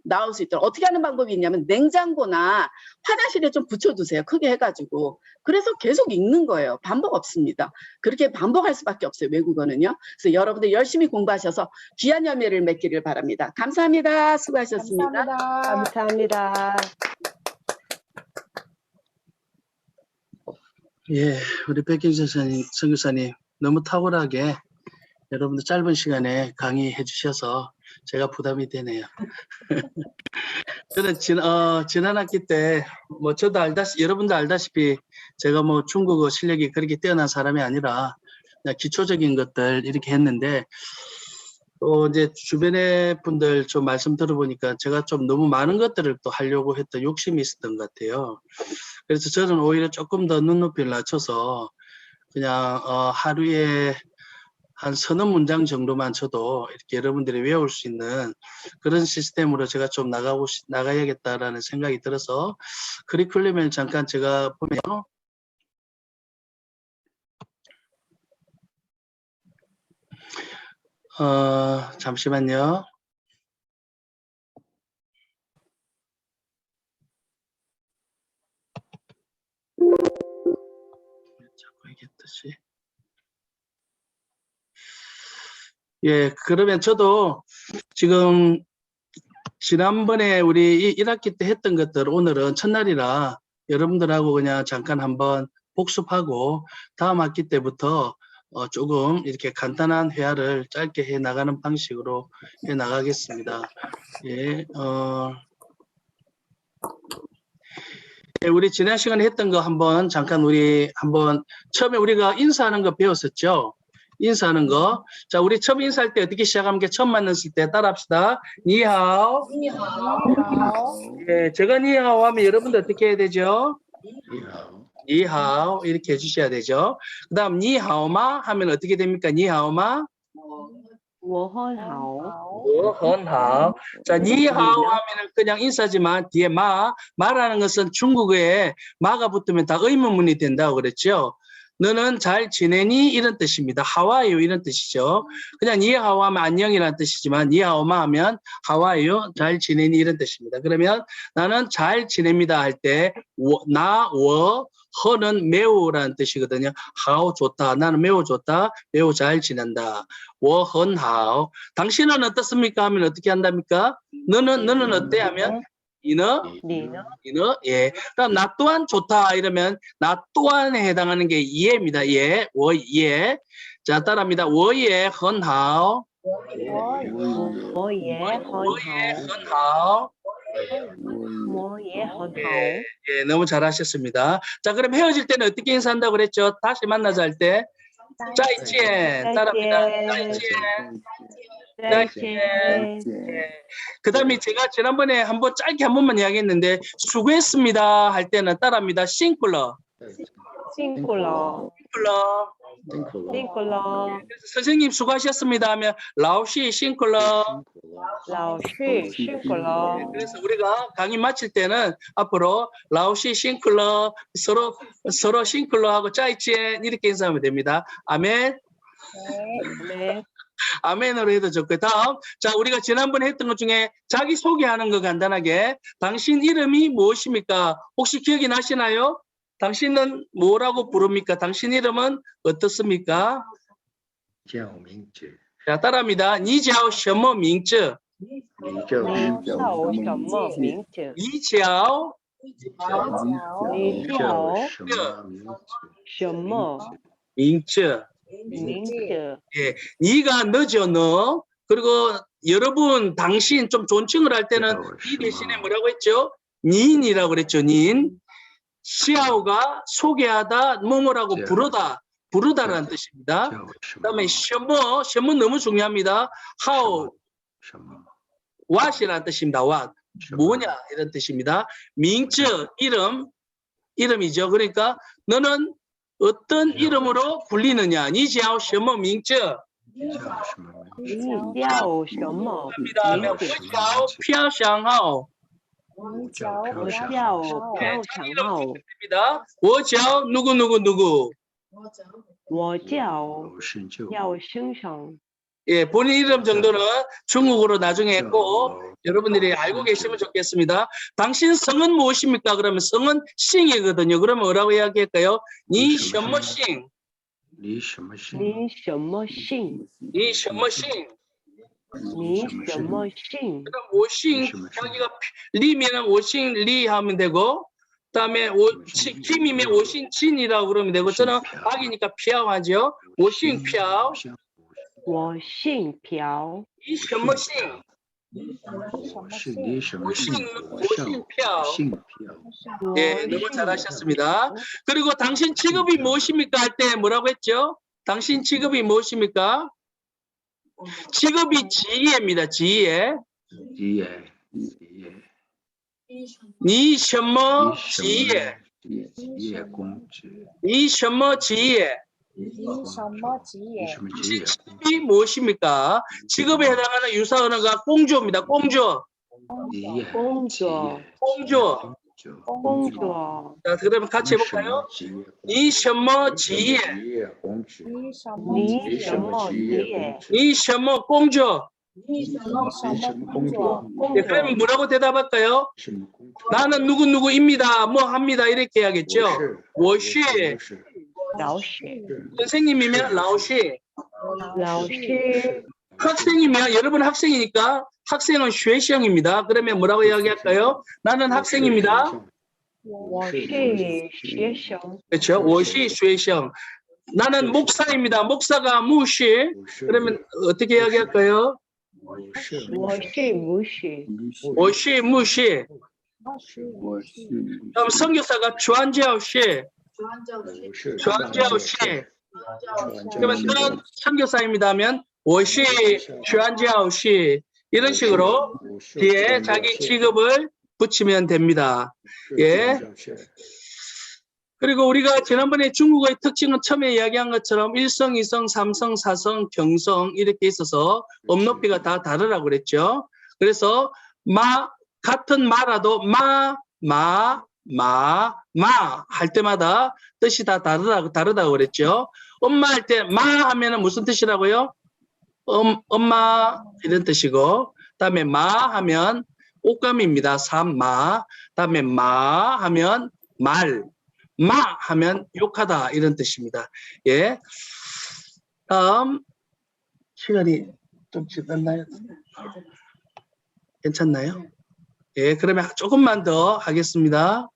나올 수 있도록 어떻게 하는 방법이 있냐면 냉장고나 화장실에 좀 붙여두세요. 크게 해가지고. 그래서 계속 읽는 거예요. 반복 없습니다. 그렇게 반복할 수밖에 없어요. 외국어는요. 그래서 여러분들 열심히 공부하셔서 귀한 열매를 맺기를 바랍니다. 감사합니다. 수고하셨습니다. 감사합니다. 예, 우리 백경선 선교사님 너무 탁월하게 여러분들 짧은 시간에 강의해 주셔서 제가 부담이 되네요. 저는 지난 학기 때 저도 여러분도 알다시피 제가 중국어 실력이 그렇게 뛰어난 사람이 아니라 그냥 기초적인 것들 이렇게 했는데 또 이제 주변의 분들 좀 말씀 들어보니까 제가 좀 너무 많은 것들을 또 하려고 했던 욕심이 있었던 것 같아요. 그래서 저는 오히려 조금 더 눈높이를 낮춰서 그냥 하루에 한 서너 문장 정도만 쳐도 이렇게 여러분들이 외울 수 있는 그런 시스템으로 제가 좀 나가야겠다라는 생각이 들어서 커리큘럼을 잠깐 제가 보면 잠시만요. 자꾸 이게 뜻이. 예, 그러면 저도 지금 지난번에 우리 1학기 때 했던 것들 오늘은 첫날이라 여러분들하고 그냥 잠깐 한번 복습하고 다음 학기 때부터 조금 이렇게 간단한 회화를 짧게 해 나가는 방식으로 해 나가겠습니다. 예, 예, 우리 지난 시간에 했던 거 한번 잠깐 처음에 우리가 인사하는 거 배웠었죠? 인사하는 거. 자, 우리 처음 인사할 때 어떻게 시작하면 처음 만났을 때 따라합시다. 니하오. 예, 제가 니하오 하면 여러분들 어떻게 해야 되죠? 니하오 이렇게 해주셔야 되죠. 그 다음 니하오마 하면 어떻게 됩니까? 니하오마? 我很好. 我很好. 자, 니하오 하면은 그냥 인사지만 뒤에 마라는 것은 중국어에 마가 붙으면 다 의문문이 된다고 그랬죠. 너는 잘 지내니? 이런 뜻입니다. 하와이유 이런 뜻이죠. 그냥 니하오 하면 안녕이라는 뜻이지만 니하오마 하면 하와이유 잘 지내니 이런 뜻입니다. 그러면 나는 잘 지냅니다 할 때 허는 매우라는 뜻이거든요. 하오 좋다. 나는 매우 좋다. 매우 잘 지낸다. 我很好. 당신은 어떻습니까? 하면 어떻게 한답니까? 너는 어때? 하면 이너? 예. 그럼 나 또한 좋다 이러면 나 또한에 해당하는 게 예입니다. 예. 我也. 자, 따라합니다. 我也很好. 我也很好. 我也很好. 예, 너무 잘하셨습니다. 자, 그럼 헤어질 때는 어떻게 인사한다고 그랬죠? 다시 만나자 할 때. 再见. 따라합니다. 再见. 再见. 그 다음에 제가 지난번에 한번 짧게 한 번만 이야기했는데 수고했습니다 할 때는 따라합니다. 싱클러. 辛苦了. 그래서 선생님 수고하셨습니다 하면 라오시 싱클러. 老师辛苦了. 그래서 우리가 강의 마칠 때는 앞으로 라오시 싱클러 서로 싱클러 하고 짜이치엔 이렇게 인사하면 됩니다. 아멘. 네. 아멘으로 해도 좋고. 다음, 자, 우리가 지난번에 했던 것 중에 자기 소개하는 거 간단하게. 당신 이름이 무엇입니까? 혹시 기억이 나시나요? 당신은 뭐라고 부릅니까? 당신 이름은 어떻습니까? 자, 따라합니다. 你叫什么名字? 你叫什么名字? 你叫什么名字? 예, 니가 너죠, 너. 그리고 여러분, 당신 좀 존칭을 할 때는 니 대신에 뭐라고 했죠? 닌이라고 그랬죠, 닌. 시아오가 소개하다, 뭐뭐라고 부르다라는 뜻입니다. 그다음에 셔머 너무 중요합니다. how, what이라는 뜻입니다. what, 뭐냐 이런 뜻입니다. 밍즈, 이름이죠. 그러니까 너는 어떤 이름으로 불리느냐? 你叫什么名字? 你叫什么名字? 我叫飘翔号. 我叫飘翔号. 我叫누구. 我叫廖先生. 예, 본인 이름 정도는 중국어로 나중에 꼭 여러분들이 알고 계시면 좋겠습니다. 당신 성은 무엇입니까? 그러면 성은 싱이거든요. 그러면 뭐라고 이야기할까요? 你什么姓? 你什么姓? 你什么姓? 그럼 我姓 자기가 리면은 我姓 리 하면 되고, 그다음에 김이면 我姓 진이라고 그러면 되고, 저는 박이니까 피아오하죠. 我姓 피아오. 我姓朴. 你什么姓? 我姓漂. 예, 너무 잘하셨습니다. 그리고 당신 직업이 무엇입니까? 할 때 뭐라고 했죠? 당신 직업이 무엇입니까? 직업이 지혜입니다. 지혜. 你什么职业? 你什么职业? 직업이 무엇입니까? 직업에 해당하는 유사 언어가 공주입니다. 공주. 자, 그러면 같이 해볼까요? 你什么职业? 你什么公主? 네, 그러면 뭐라고 대답할까요? 나는 누구입니다. 뭐 합니다. 이렇게 해야겠죠. 我是 선생님이면 라오시. 학생이면 여러분 학생이니까 학생은 쉐시형입니다. 그러면 뭐라고 이야기할까요? 나는 학생입니다. 我是学生. 그렇죠. 我是学生. 나는 목사입니다. 목사가 무시. 그러면 어떻게 이야기할까요? 我是牧师. 我是牧师. 그럼 선교사가 주한지아오시. 주한지아오시. 그러면 저는 선교사입니다 하면 我是주한지아오시. 이런 식으로 뒤에 자기 직업을 붙이면 됩니다. 예. 그리고 우리가 지난번에 중국어의 특징은 처음에 이야기한 것처럼 1성, 2성, 3성, 4성, 경성 이렇게 있어서 음높이가 다 다르라고 그랬죠. 그래서 같은 마라도 마 할 때마다 뜻이 다 다르다고 그랬죠. 엄마 할 때 마 하면은 무슨 뜻이라고요? 엄마 이런 뜻이고, 다음에 마 하면 옷감입니다. 삼마. 다음에 마 하면 말, 마 하면 욕하다 이런 뜻입니다. 예. 다음 시간이 좀 지났나요? 괜찮나요? 예, 그러면 조금만 더 하겠습니다.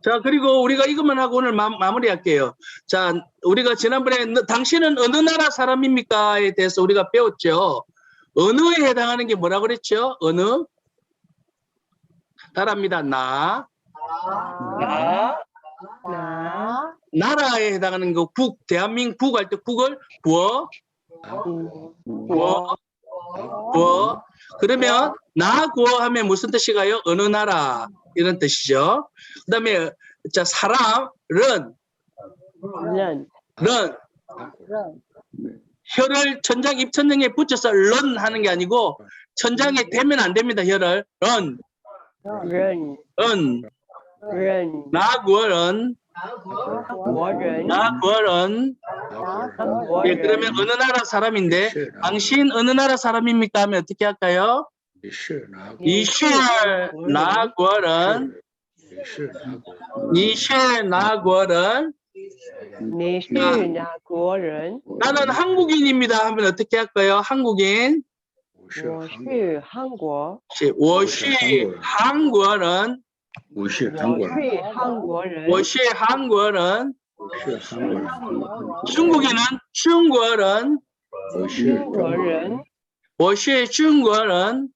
자, 그리고 우리가 이것만 하고 오늘 마무리할게요. 자, 우리가 지난번에 당신은 어느 나라 사람입니까에 대해서 우리가 배웠죠. 언어에 해당하는 게 뭐라고 그랬죠? 어느? 따라합니다. 나라에 해당하는 거 대한민국 할 때 국을 구어. 그러면 구어 하면 무슨 뜻이가요? 어느 나라 이런 뜻이죠. 그다음에 자 사람은 혀를 천장 입천장에 붙여서 런 하는 게 아니고 천장에 대면 안 됩니다. 혀를 나구어는 예, 그러면 어느 나라 사람인데 당신 어느 나라 사람입니까 하면 어떻게 할까요? 니쉐 나구어는 나는 한국인입니다 하면 어떻게 할까요? 한국인 我是韩国 我是韩国人 我是韩国人 我是韩国人 중국인은 中国人 我是中国人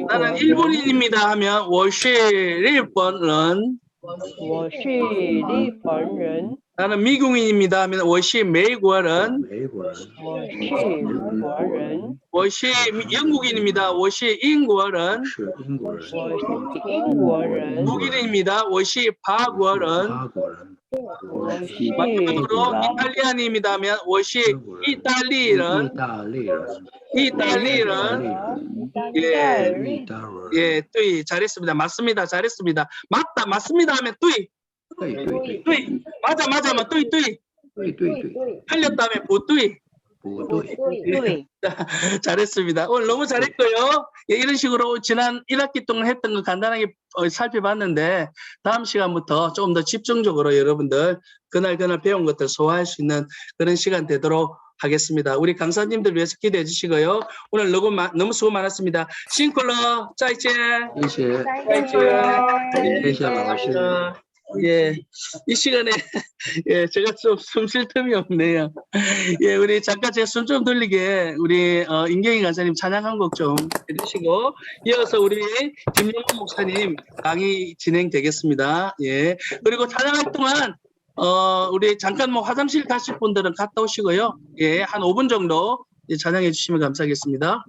나는 일본인입니다 하면 我是日本人 我是日本人 나는 미국인입니다 하면 我是美国人我是美国人 我是 영국인입니다 我是英国人我是英国人 독일인입니다 我是法国人 我是 마지막으로 이탈리안입니다 하면 我是意大利人 예, 뚜이 잘했습니다. 맞습니다. 잘했습니다. 맞습니다 하면 뚜이 맞아 하면 뚜이 틀렸다 하면 보뚜이 잘했습니다. 오늘 너무 잘했고요. 예, 이런 식으로 지난 1학기 동안 했던 거 간단하게 살펴봤는데 다음 시간부터 조금 더 집중적으로 여러분들 그날 배운 것들 소화할 수 있는 그런 시간 되도록 하겠습니다. 우리 강사님들 위해서 기대해 주시고요. 오늘 너무 수고 많았습니다. 싱클러 짜이제. 예, 이 시간에 예, 제가 좀 숨 쉴 틈이 없네요. 예, 우리 잠깐 제가 숨 좀 돌리게 우리 임경희 강사님 찬양 한 곡 좀 해주시고 이어서 우리 김영훈 목사님 강의 진행되겠습니다. 예, 그리고 찬양할 동안 우리 잠깐 뭐 화장실 가실 분들은 갔다 오시고요. 예, 한 5분 정도 찬양해 주시면 감사하겠습니다.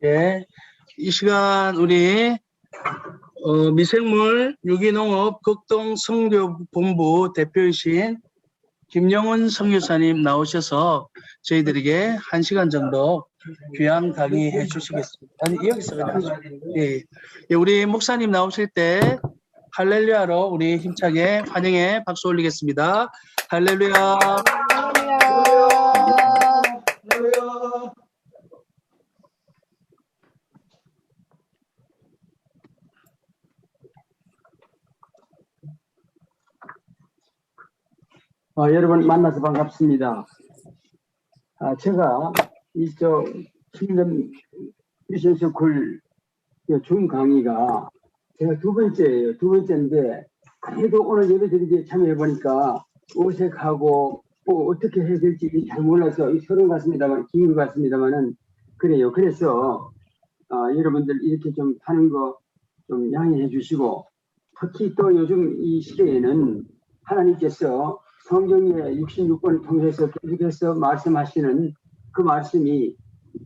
예, 이 시간 우리 미생물 유기농업 극동 선교본부 대표이신 김영은 선교사님 나오셔서 저희들에게 1시간 정도 귀한 강의해 주시겠습니다. 아니 여기서 그냥 예, 예, 우리 목사님 나오실 때 할렐루야로 우리 힘차게 환영의 박수 올리겠습니다. 할렐루야. 여러분 만나서 반갑습니다. 제가 킹덤 미션 스쿨 준 강의가 제가 두 번째예요. 두 번째인데 그래도 오늘 예배드리기에 참여해 보니까 어색하고 어떻게 해야 될지 잘 몰라서 서러운 것 같습니다만, 기운 것 같습니다만은 그래요. 그래서 여러분들 이렇게 좀 하는 거 좀 양해해 주시고, 특히 또 요즘 이 시대에는 하나님께서 성경의 66권을 통해서 계속해서 말씀하시는 그 말씀이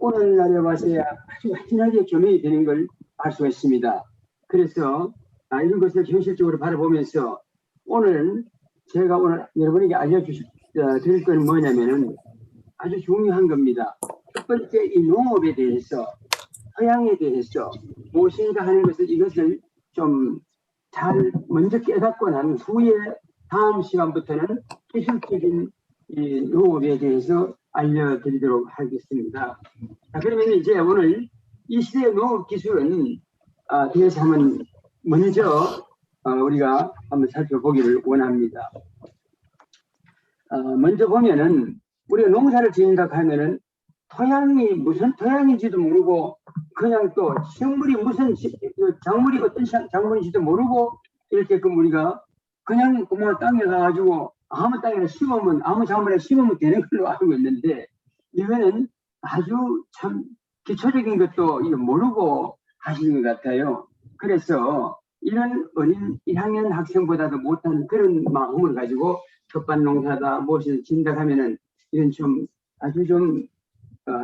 오늘날에 와서야 아주 확실하게 견해이 되는 걸 알 수가 있습니다. 그래서 이런 것을 현실적으로 바라보면서 제가 오늘 여러분에게 드릴 건 뭐냐면은 아주 중요한 겁니다. 첫 번째, 이 농업에 대해서, 토양에 대해서 무엇인가 하는 것을, 이것을 좀 잘 먼저 깨닫고 난 후에 다음 시간부터는 기술적인 이 농업에 대해서 알려드리도록 하겠습니다. 그러면 이제 오늘 이 시대의 농업 기술은 대해서 한번 먼저 우리가 한번 살펴보기를 원합니다. 먼저 보면은 우리가 농사를 지은다 하면은 토양이 무슨 토양인지도 모르고 그냥 또 식물이 무슨 작물이 어떤 작물인지도 모르고 이렇게 우리가 그냥 땅에 가가지고 아무 땅에나 심으면, 아무 작물에 심으면 되는 걸로 알고 있는데, 이거는 아주 참 기초적인 것도 이거 모르고 하시는 것 같아요. 그래서 이런 어린 1학년 학생보다도 못한 그런 마음을 가지고 텃밭 농사다 무엇을 짓는다 하면은 이런 좀 아주 좀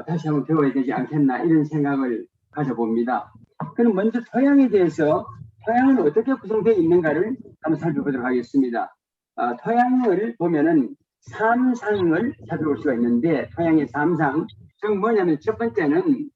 다시 한번 배워야 되지 않겠나, 이런 생각을 가져봅니다. 그럼 먼저 토양에 대해서, 토양은 어떻게 구성되어 있는가를 한번 살펴보도록 하겠습니다. 토양을 보면은 3상을 살펴볼 수가 있는데, 토양의 3상, 그건 뭐냐면 첫 번째는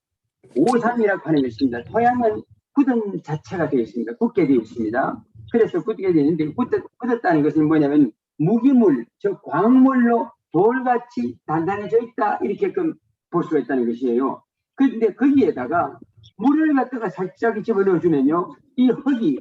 5상이라고 하는 것입니다. 토양은 굳은 자체가 되어 있습니다. 굳게 되어 있습니다. 그래서 굳게 되어 있는데, 굳었다는 것은 뭐냐면 무기물, 즉 광물로 돌같이 단단해져 있다, 이렇게끔 볼 수가 있다는 것이에요. 그런데 거기에다가 물을 갖다가 살짝 집어넣어주면요, 이 흙이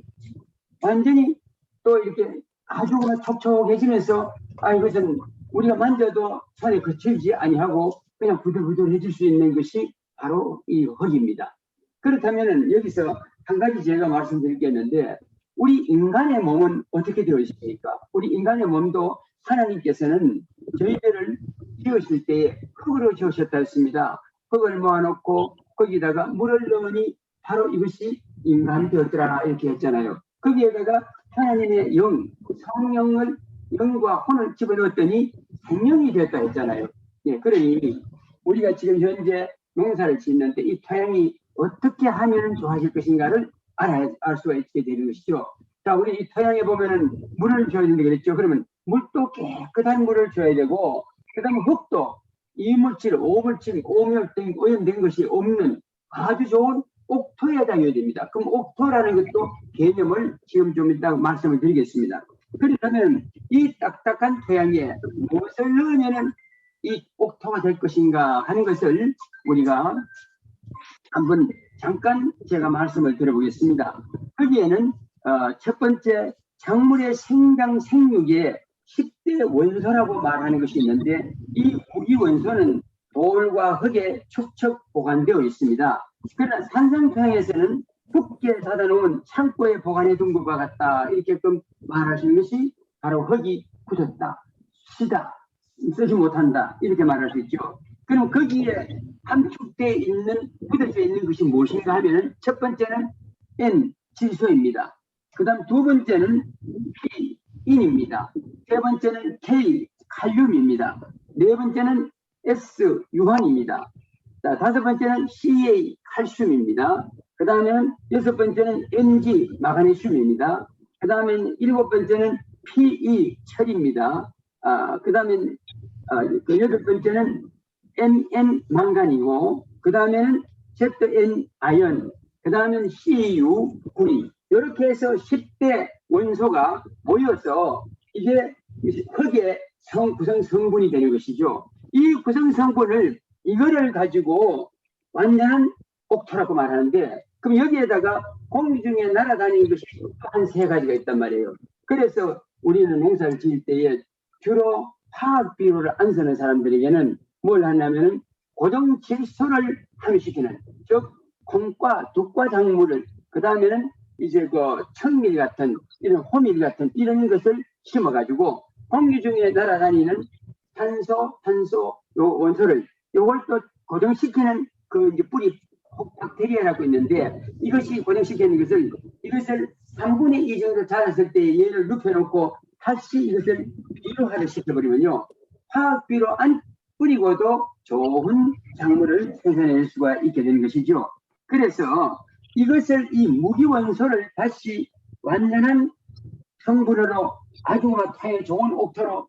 완전히 또 이렇게 아주 촉촉해지면서 이것은 우리가 만져도 손에 거칠지 아니하고 그냥 부들부들해질 수 있는 것이 바로 이 흙입니다. 그렇다면 여기서 한 가지 제가 말씀드리겠는데, 우리 인간의 몸은 어떻게 되어 있습니까? 우리 인간의 몸도 하나님께서는 저희들을 지으실 때 흙으로 지으셨다 했습니다. 흙을 모아놓고 거기다가 물을 넣으니 바로 이것이 인간이 되었더라, 이렇게 했잖아요. 거기에다가 하나님의 영, 성령을, 영과 혼을 집어넣었더니 생명이 되었다 했잖아요. 예, 그러니 우리가 지금 현재 농사를 짓는데 이 토양이 어떻게 하면 좋아질 것인가를 알 수가 있게 되는 것이죠. 자, 우리 이 토양에 보면은 물을 줘야 된다 그랬죠. 그러면 물도 깨끗한 물을 줘야 되고, 그 다음에 흙도 이물질, 오물질, 오염된 것이 없는 아주 좋은 옥토에다 넣어야 됩니다. 그럼 옥토라는 것도 개념을 지금 좀 이따 말씀을 드리겠습니다. 그렇다면 이 딱딱한 토양에 무엇을 넣으면 이 옥토가 될 것인가 하는 것을 우리가 한번 잠깐 제가 말씀을 드려보겠습니다. 거기에는 첫 번째, 작물의 생장 생육의 10대 원소라고 말하는 것이 있는데, 이 구기 원소는 돌과 흙에 축척 보관되어 있습니다. 그러나 산상토양에서는 굳게 닫아놓은 창고에 보관해 둔 것과 같다, 이렇게끔 말하시는 것이 바로 흙이 굳었다, 시다, 쓰지 못한다, 이렇게 말할 수 있죠. 그럼 거기에 함축되어 있는, 굳어져 있는 것이 무엇인가 하면, 첫 번째는 N, 질소입니다. 그 다음 두 번째는 P, 인입니다. 세 번째는 K, 칼륨입니다. 네 번째는 S, 유황입니다. 자, 5번째는 CA 칼슘입니다. 그 다음에는 6번째는 MG 마그네슘입니다. 그 다음에는 7번째는 PE 철입니다. 그 다음엔 그 8번째는 MN 망간이고, 그 다음에는 ZN 아연, 그 다음에는 CU 구리. 이렇게 해서 10대 원소가 모여서 이게 흙의 구성 성분이 되는 것이죠. 이 구성 성분을 이거를 가지고 완전한 옥토라고 말하는데, 그럼 여기에다가 공기 중에 날아다니는 것이 한 3가지가 있단 말이에요. 그래서 우리는 농사를 지을 때에 주로 화학 비료를 안 쓰는 사람들에게는 뭘 하냐면은 고정 질소를 함유시키는, 즉 콩과 두과 작물을, 그 다음에는 이제 그 청밀 같은 이런 호밀 같은 이런 것을 심어가지고 공기 중에 날아다니는 탄소 요 원소를 요걸 또 고정시키는 그 이제 뿌리 박테리아라고 있는데, 이것이 고정시키는 이것을 3분의 2 정도 자랐을 때 얘를 눕혀놓고 다시 이것을 비료화를 시켜버리면요, 화학 비료 안 뿌리고도 좋은 작물을 생산해낼 수가 있게 되는 것이죠. 그래서 이것을 이 무기원소를 다시 완전한 성분으로 아주 타에 좋은 옥토로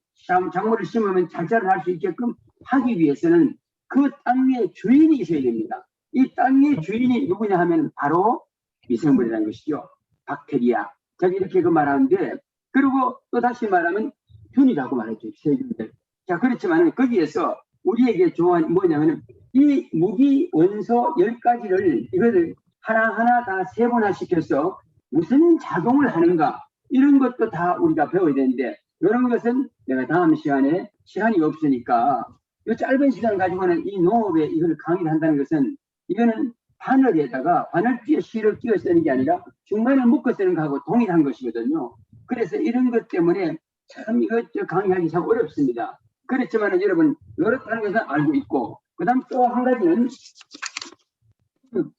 작물을 심으면 장사를 할 수 있게끔 하기 위해서는 그 땅의 주인이 있어야 됩니다. 이 땅의 주인이 누구냐 하면 바로 미생물이라는 것이죠. 박테리아. 제가 이렇게 그 말하는데, 그리고 또 다시 말하면 균이라고 말했죠. 세균들. 자, 그렇지만 거기에서 우리에게 좋아하는 뭐냐면 이 무기 원소 10가지를 이거를 하나하나 다 세분화시켜서 무슨 작용을 하는가, 이런 것도 다 우리가 배워야 되는데, 이런 것은 내가 다음 시간에 시간이 없으니까 이 짧은 시간 가지고는 이 농업에 이걸 강의를 한다는 것은, 이거는 바늘에다가 바늘뒤에 실을 끼워 쓰는 게 아니라 중간에 묶어 쓰는 거하고 동일한 것이거든요. 그래서 이런 것 때문에 참 이것 강의하기 참 어렵습니다. 그렇지만 여러분 어렵다는 것은 알고 있고, 그 다음 또 한 가지는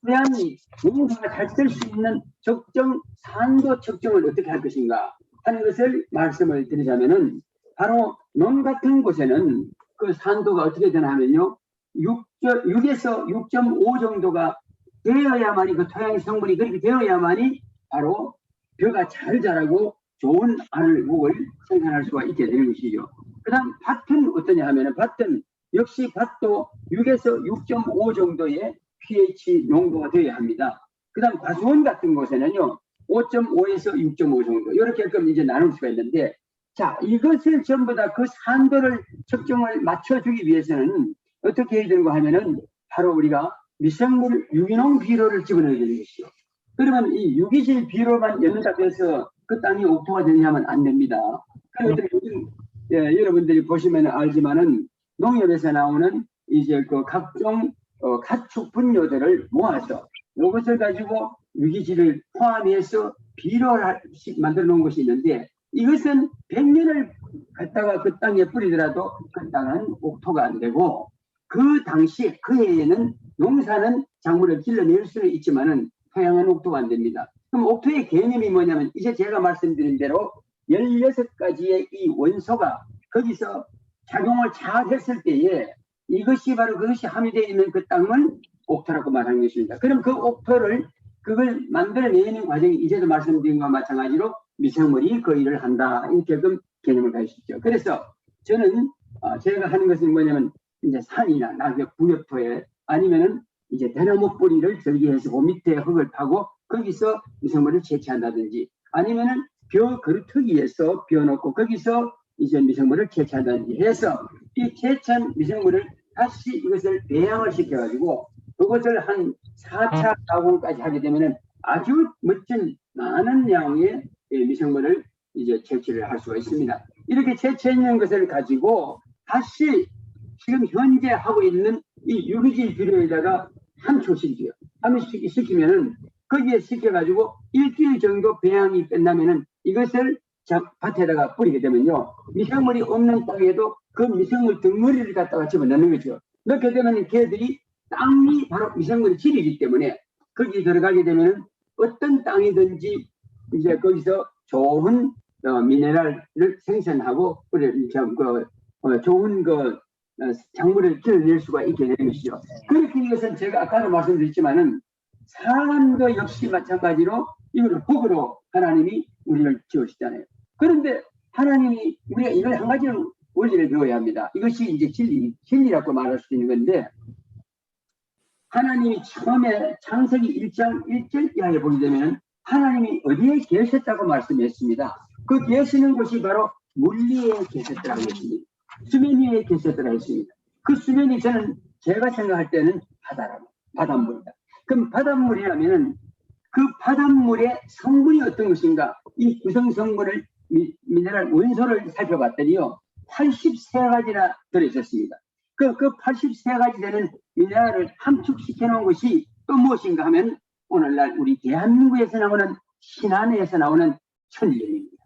태양이 농사가 잘 쓸 수 있는 적정 산도 측정을 어떻게 할 것인가 하는 것을 말씀을 드리자면은, 바로 농 같은 곳에는 그 산도가 어떻게 되나 하면요, 6에서 6.5 정도가 되어야만이, 그 토양의 성분이 그렇게 되어야만이 바로 벼가 잘 자라고 좋은 알을 목을 생산할 수가 있게 되는 것이죠. 그 다음 밭은 어떠냐 하면은, 밭은 역시 밭도 6에서 6.5 정도의 pH 농도가 되어야 합니다. 그 다음 과수원 같은 곳에는요 5.5에서 6.5 정도, 이렇게 이제 나눌 수가 있는데, 자, 이것을 전부 다 그 산도를 측정을 맞춰주기 위해서는 어떻게 해야 되는가 하면은, 바로 우리가 미생물 유기농 비료를 집어넣어야 되는 것이죠. 그러면 이 유기질 비료만 연답 해서 그 땅이 옥토가 되냐면 안 됩니다. 그래서 요즘 여러분들이 보시면 알지만은 농협에서 나오는 이제 그 각종 가축 분뇨들을 모아서 이것을 가지고 유기질을 포함해서 비료를 만들어 놓은 것이 있는데, 이것은 100년을 갖다가 그 땅에 뿌리더라도 그 땅은 옥토가 안 되고, 그 당시 그 해에는 농사는 작물을 길러낼 수는 있지만은 토양은 옥토가 안 됩니다. 그럼 옥토의 개념이 뭐냐면, 이제 제가 말씀드린 대로 16가지의 이 원소가 거기서 작용을 잘 했을 때에 이것이 바로 그것이 함유되어 있는 그 땅을 옥토라고 말하는 것입니다. 그럼 그 옥토를 그걸 만들어내는 과정이 이제도 말씀드린 것과 마찬가지로 미생물이 그 일을 한다, 이렇게 개념을 가지시죠. 그래서 저는 제가 하는 것은 뭐냐면, 이제 산이나 낙엽 부엽토에 아니면은 이제 대나무 뿌리를 절개해서 그 밑에 흙을 파고 거기서 미생물을 채취한다든지, 아니면은 벼 그루터기에서 비워놓고 거기서 이제 미생물을 채취한다든지 해서 이 채취한 미생물을 다시 이것을 배양을 시켜가지고 그것을 한 4차 가공까지 하게 되면은 아주 멋진 많은 양의 미생물을 이제 채취를 할 수가 있습니다. 이렇게 채취했는 것을 가지고 다시 지금 현재 하고 있는 이 유기질 비료에다가 함유시켜요. 함유시키면은 거기에 시켜가지고 일주일 정도 배양이 끝나면은 이것을 밭에다가 뿌리게 되면요, 미생물이 없는 땅에도 그 미생물 덩어리를 갖다가 집어넣는 거죠. 넣게 되면 걔들이 땅이 바로 미생물의 질이기 때문에 거기 들어가게 되면은 어떤 땅이든지 이제 거기서 좋은 미네랄을 생산하고 좋은 작물을 길러낼 수가 있게 되는 것이죠. 그렇게 이것은 제가 아까도 말씀드렸지만은 사람도 역시 마찬가지로 이걸 복으로 하나님이 우리를 지으시잖아요. 그런데 하나님이 우리가 이걸 한 가지는 원리를 배워야 합니다. 이것이 이제 진리라고 말할 수 있는 건데, 하나님이 처음에 창세기 1장 1절 이하에 보게 되면 하나님이 어디에 계셨다고 말씀했습니다. 그 계시는 곳이 바로 물 위에 계셨더라고 했습니다. 수면 위에 계셨더라고 했습니다. 그 수면이 저는 제가 생각할 때는 바닷물이다. 그럼 바닷물이라면은 그 바닷물의 성분이 어떤 것인가? 이 구성 성분을 미네랄 원소를 살펴봤더니요, 83가지나 들어있었습니다. 그 83가지 되는 미네랄을 함축시켜 놓은 것이 또 무엇인가 하면 오늘날 우리 대한민국에서 나오는 신안에서 나오는 천일염입니다.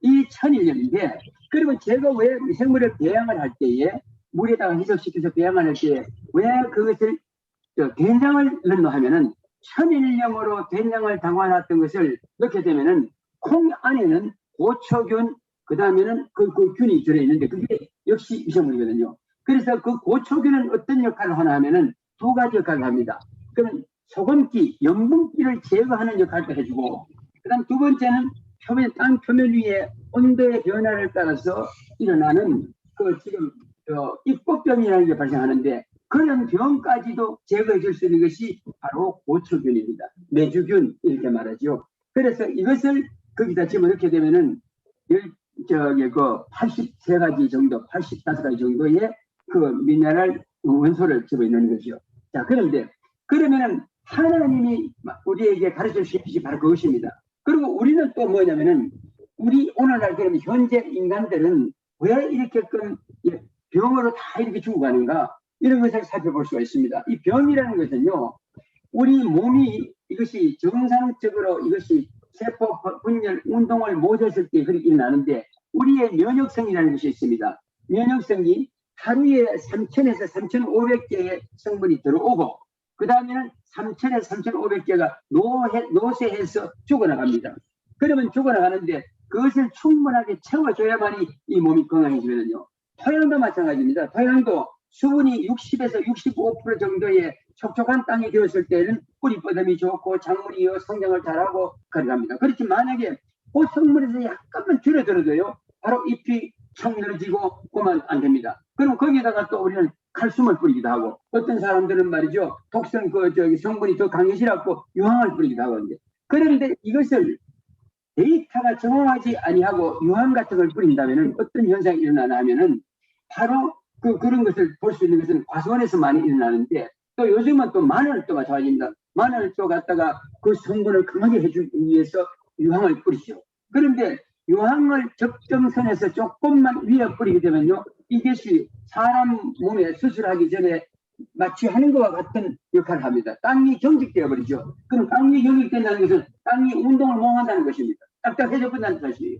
이 천일염인데, 그리고 제가 왜 미생물을 배양을 할 때에 물에다가 희석시켜서 배양을 할 때에 왜 그것을 된장을 넣노 하면은 천일염으로 된장을 담아놨던 것을 넣게 되면은 콩 안에는 고초균, 그 다음에는 그 균이 들어있는데 그게 역시 미생물이거든요. 그래서 그 고초균은 어떤 역할을 하나 하면은 두 가지 역할을 합니다. 그러면 소금기, 염분기를 제거하는 역할도 해주고, 그 다음 두 번째는 땅 표면 위에 온도의 변화를 따라서 일어나는 그 지금 입꽃병이라는 게 발생하는데 그런 병까지도 제거해 줄 수 있는 것이 바로 고초균입니다. 메주균 이렇게 말하죠. 그래서 이것을 거기다 집어넣게 되면은 그 83가지 정도, 85가지 정도의 그 미네랄 원소를 집어넣는 것이요. 자, 그런데 그러면은 하나님이 우리에게 가르쳐 주신 것이 바로 그것입니다. 그리고 우리는 또 뭐냐면은 우리 오늘날 그러면 현재 인간들은 왜 이렇게끔 병으로 다 이렇게 죽어가는가, 이런 것을 살펴볼 수가 있습니다. 이 병이라는 것은요, 우리 몸이 이것이 정상적으로 이것이 세포 분열 운동을 못했을 때 그렇게 일어나는데, 우리의 면역성이라는 것이 있습니다. 면역성이 하루에 3,000에서 3,500개의 성분이 들어오고, 그 다음에는 3,000에서 3,500개가 노쇠해서 죽어나갑니다. 그러면 죽어나가는데 그것을 충분하게 채워줘야만이 이 몸이 건강해지거든요. 토양도 마찬가지입니다. 토양도 수분이 60에서 65% 정도의 촉촉한 땅이 되었을 때는 뿌리 뻗음이 좋고 작물이 성장을 잘하고 가능합니다. 그렇지 만약에 그 성분에서 약간만 줄어들어도요, 바로 잎이 청 늘어지고 그러면 안 됩니다. 그럼 거기에다가 또 우리는 칼슘을 뿌리기도 하고, 어떤 사람들은 말이죠, 독성 성분이 더 강해지라고 유황을 뿌리기도 하거든요. 그런데 이것을 데이터가 정확하지 아니하고 유황 같은 걸 뿌린다면은 어떤 현상이 일어나나 하면은 바로 그런 것을 볼 수 있는 것은 과수원에서 많이 일어나는데, 또 요즘은 또 마늘을 또 마찬가지입니다. 마늘을 또 갖다가 그 성분을 강하게 해주기 위해서 유황을 뿌리죠. 그런데 유황을 적정선에서 조금만 위에 뿌리게 되면요, 이것이 사람 몸에 수술하기 전에 마치 하는 것과 같은 역할을 합니다. 땅이 경직되어 버리죠. 그럼 땅이 경직된다는 것은 땅이 운동을 못 한다는 것입니다. 딱딱해져 버린다는 사실이에요.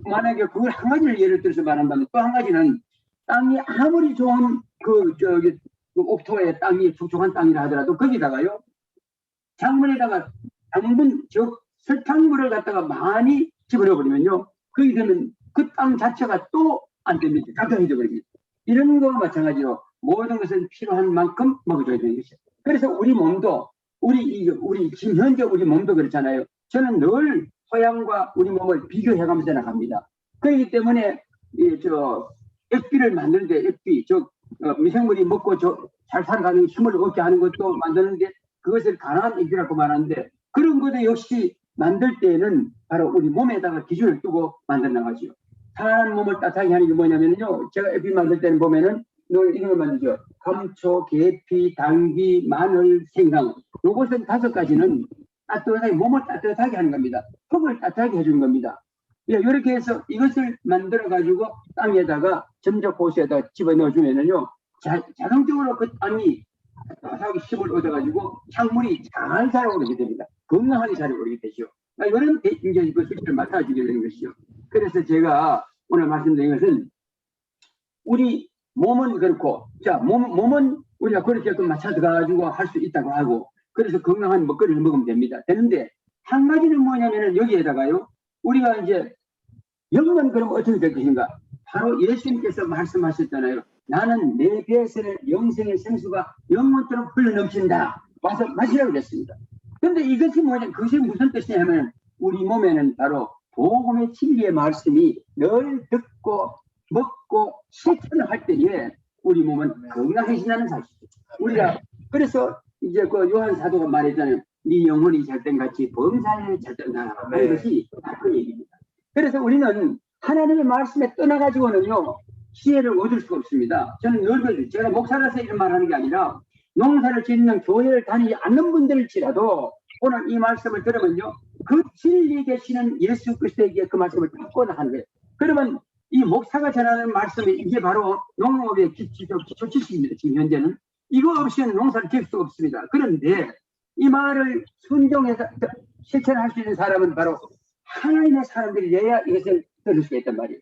만약에 그걸 한 가지를 예를 들어서 말한다면, 또 한 가지는 땅이 아무리 좋은 그 옥토의 땅이 촉촉한 땅이라 하더라도 거기다가요, 작물에다가 당분 즉 설탕물을 갖다가 많이 집어넣어 버리면요, 거기 되면 그 땅 자체가 또 안 됩니다. 딱딱해져 버립니다. 이런 거와 마찬가지로 모든 것은 필요한 만큼 먹어줘야 되는 것이죠. 그래서 우리 몸도 우리 지금 현재 우리 몸도 그렇잖아요. 저는 늘 토양과 우리 몸을 비교해가면서 나갑니다. 그렇기 때문에 액비를 만드는데 액비, 미생물이 먹고 잘 살아가는 힘을 얻게 하는 것도 만드는데 그것을 간헐 액비라고 말하는데, 그런 것도 역시 만들 때에는 바로 우리 몸에다가 기준을 두고 만들어 나가죠. 사람 몸을 따뜻하게 하는 게 뭐냐면요, 제가 액비 만들 때는 보면은 늘 이런 걸 만들죠. 감초, 계피, 당귀, 마늘, 생강. 요것은 5가지는 따뜻하게 몸을 따뜻하게 하는 겁니다. 흙을 따뜻하게 해주는 겁니다. 이렇게 해서 이것을 만들어 가지고 땅에다가 점적 호수에다 집어넣어 주면은요, 자동적으로 그 땅이 따뜻하게 힘을 얻어 가지고 작물이 잘 자라오게 됩니다. 건강하게 자라오게 되죠. 이런 이제 그 수치를 맡아주게 되는 것이죠. 그래서 제가 오늘 말씀드린 것은 우리 몸은 그렇고, 자, 몸은 우리가 그렇게 맞춰 들어가지고 할 수 있다고 하고, 그래서 건강한 먹거리를 먹으면 됩니다. 되는데, 한 가지는 뭐냐면은 여기에다가요, 우리가 이제 영은 그럼 어떻게 될 것인가? 바로 예수님께서 말씀하셨잖아요. 나는 내 배에서는 영생의 생수가 영원토록 흘러넘친다. 와서 마시라고 그랬습니다. 그런데 이것이 뭐냐? 그것이 무슨 뜻이냐면 우리 몸에는 바로 복음의 진리의 말씀이 늘 듣고 먹고 실천을 할 때에 우리 몸은 건강해진다는 사실이죠. 우리가 그래서 이제 그 요한 사도가 말했잖아요. 네 영혼이 잘된 같이 범사에 잘된다 하는 것이 다 그 얘기입니다. 그래서 우리는 하나님의 말씀에 떠나가지고는요 지혜를 얻을 수가 없습니다. 저는 늘 제가 목사라서 이런 말하는 게 아니라 농사를 짓는 교회를 다니지 않는 분들일지라도 오늘 이 말씀을 들으면요 그 진리 되시는 예수 그리스도에게 그 말씀을 듣고 나가는 거예요. 그러면 이 목사가 전하는 말씀이 이게 바로 농업의 기초 지식입니다. 지금 현재는 이거 없이는 농사를 지을 수가 없습니다. 그런데 이 말을 순종해서 실천할 수 있는 사람은 바로 하나님의 사람들이어야 이것을 들을 수가 있단 말이에요.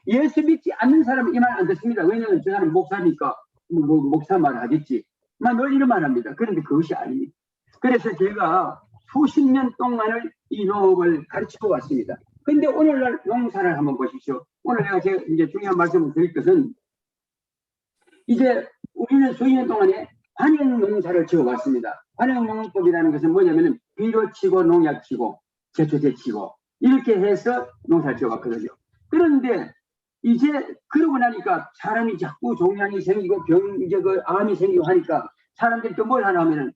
예수 믿지 않는 사람은 이 말 안 듣습니다. 왜냐하면 저 사람 목사니까 목사 말 하겠지. 늘 이런 말 합니다. 그런데 그것이 아닙니다. 그래서 제가 수십 년 동안을 이 농업을 가르치고 왔습니다. 근데 오늘날 농사를 한번 보십시오. 오늘 제가 이제 중요한 말씀을 드릴 것은 이제 우리는 수십 년 동안에 관형 농사를 지어왔습니다. 관형 농법이라는 것은 뭐냐면은 비료 치고 농약 치고 제초제 치고 이렇게 해서 농사를 지어왔거든요. 그런데 이제 그러고 나니까 사람이 자꾸 종양이 생기고 이제 그 암이 생기고 하니까 사람들이 또 뭘 하나 하면은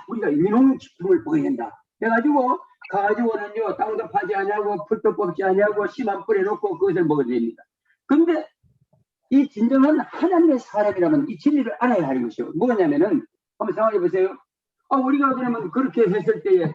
우리가 유농식품을 먹어야 된다. 해가지고 가지고는요 땅도 파지 아니하고 풀도 뽑지 아니하고 씨만 뿌려놓고 그것을 먹어야 됩니다. 근데 이 진정한 하나님의 사람이라면 이 진리를 알아야 하는 것이요. 뭐냐면은 한번 생각해 보세요. 우리가 그러면 그렇게 했을 때에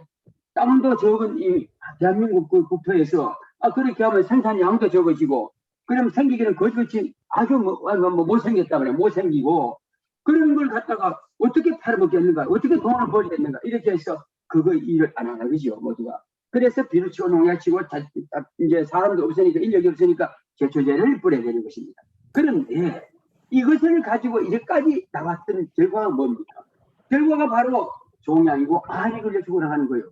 땅도 적은 이 대한민국 그 국토에서 그렇게 하면 생산량도 적어지고 그럼 생기기는 거지같이 아주 못 생겼다 말이야. 못 생기고 그런 걸 갖다가 어떻게 팔아먹겠는가, 어떻게 돈을 벌겠는가 이렇게 해서 그거 일을 안 하는 거죠 모두가. 그래서 비료치고 농약치고 이제 사람도 없으니까 인력이 없으니까 제초제를 뿌려야 되는 것입니다. 그런데 이것을 가지고 이제까지 나왔던 결과가 뭡니까? 결과가 바로 종양이고 알이 걸려 죽어나가는 거예요.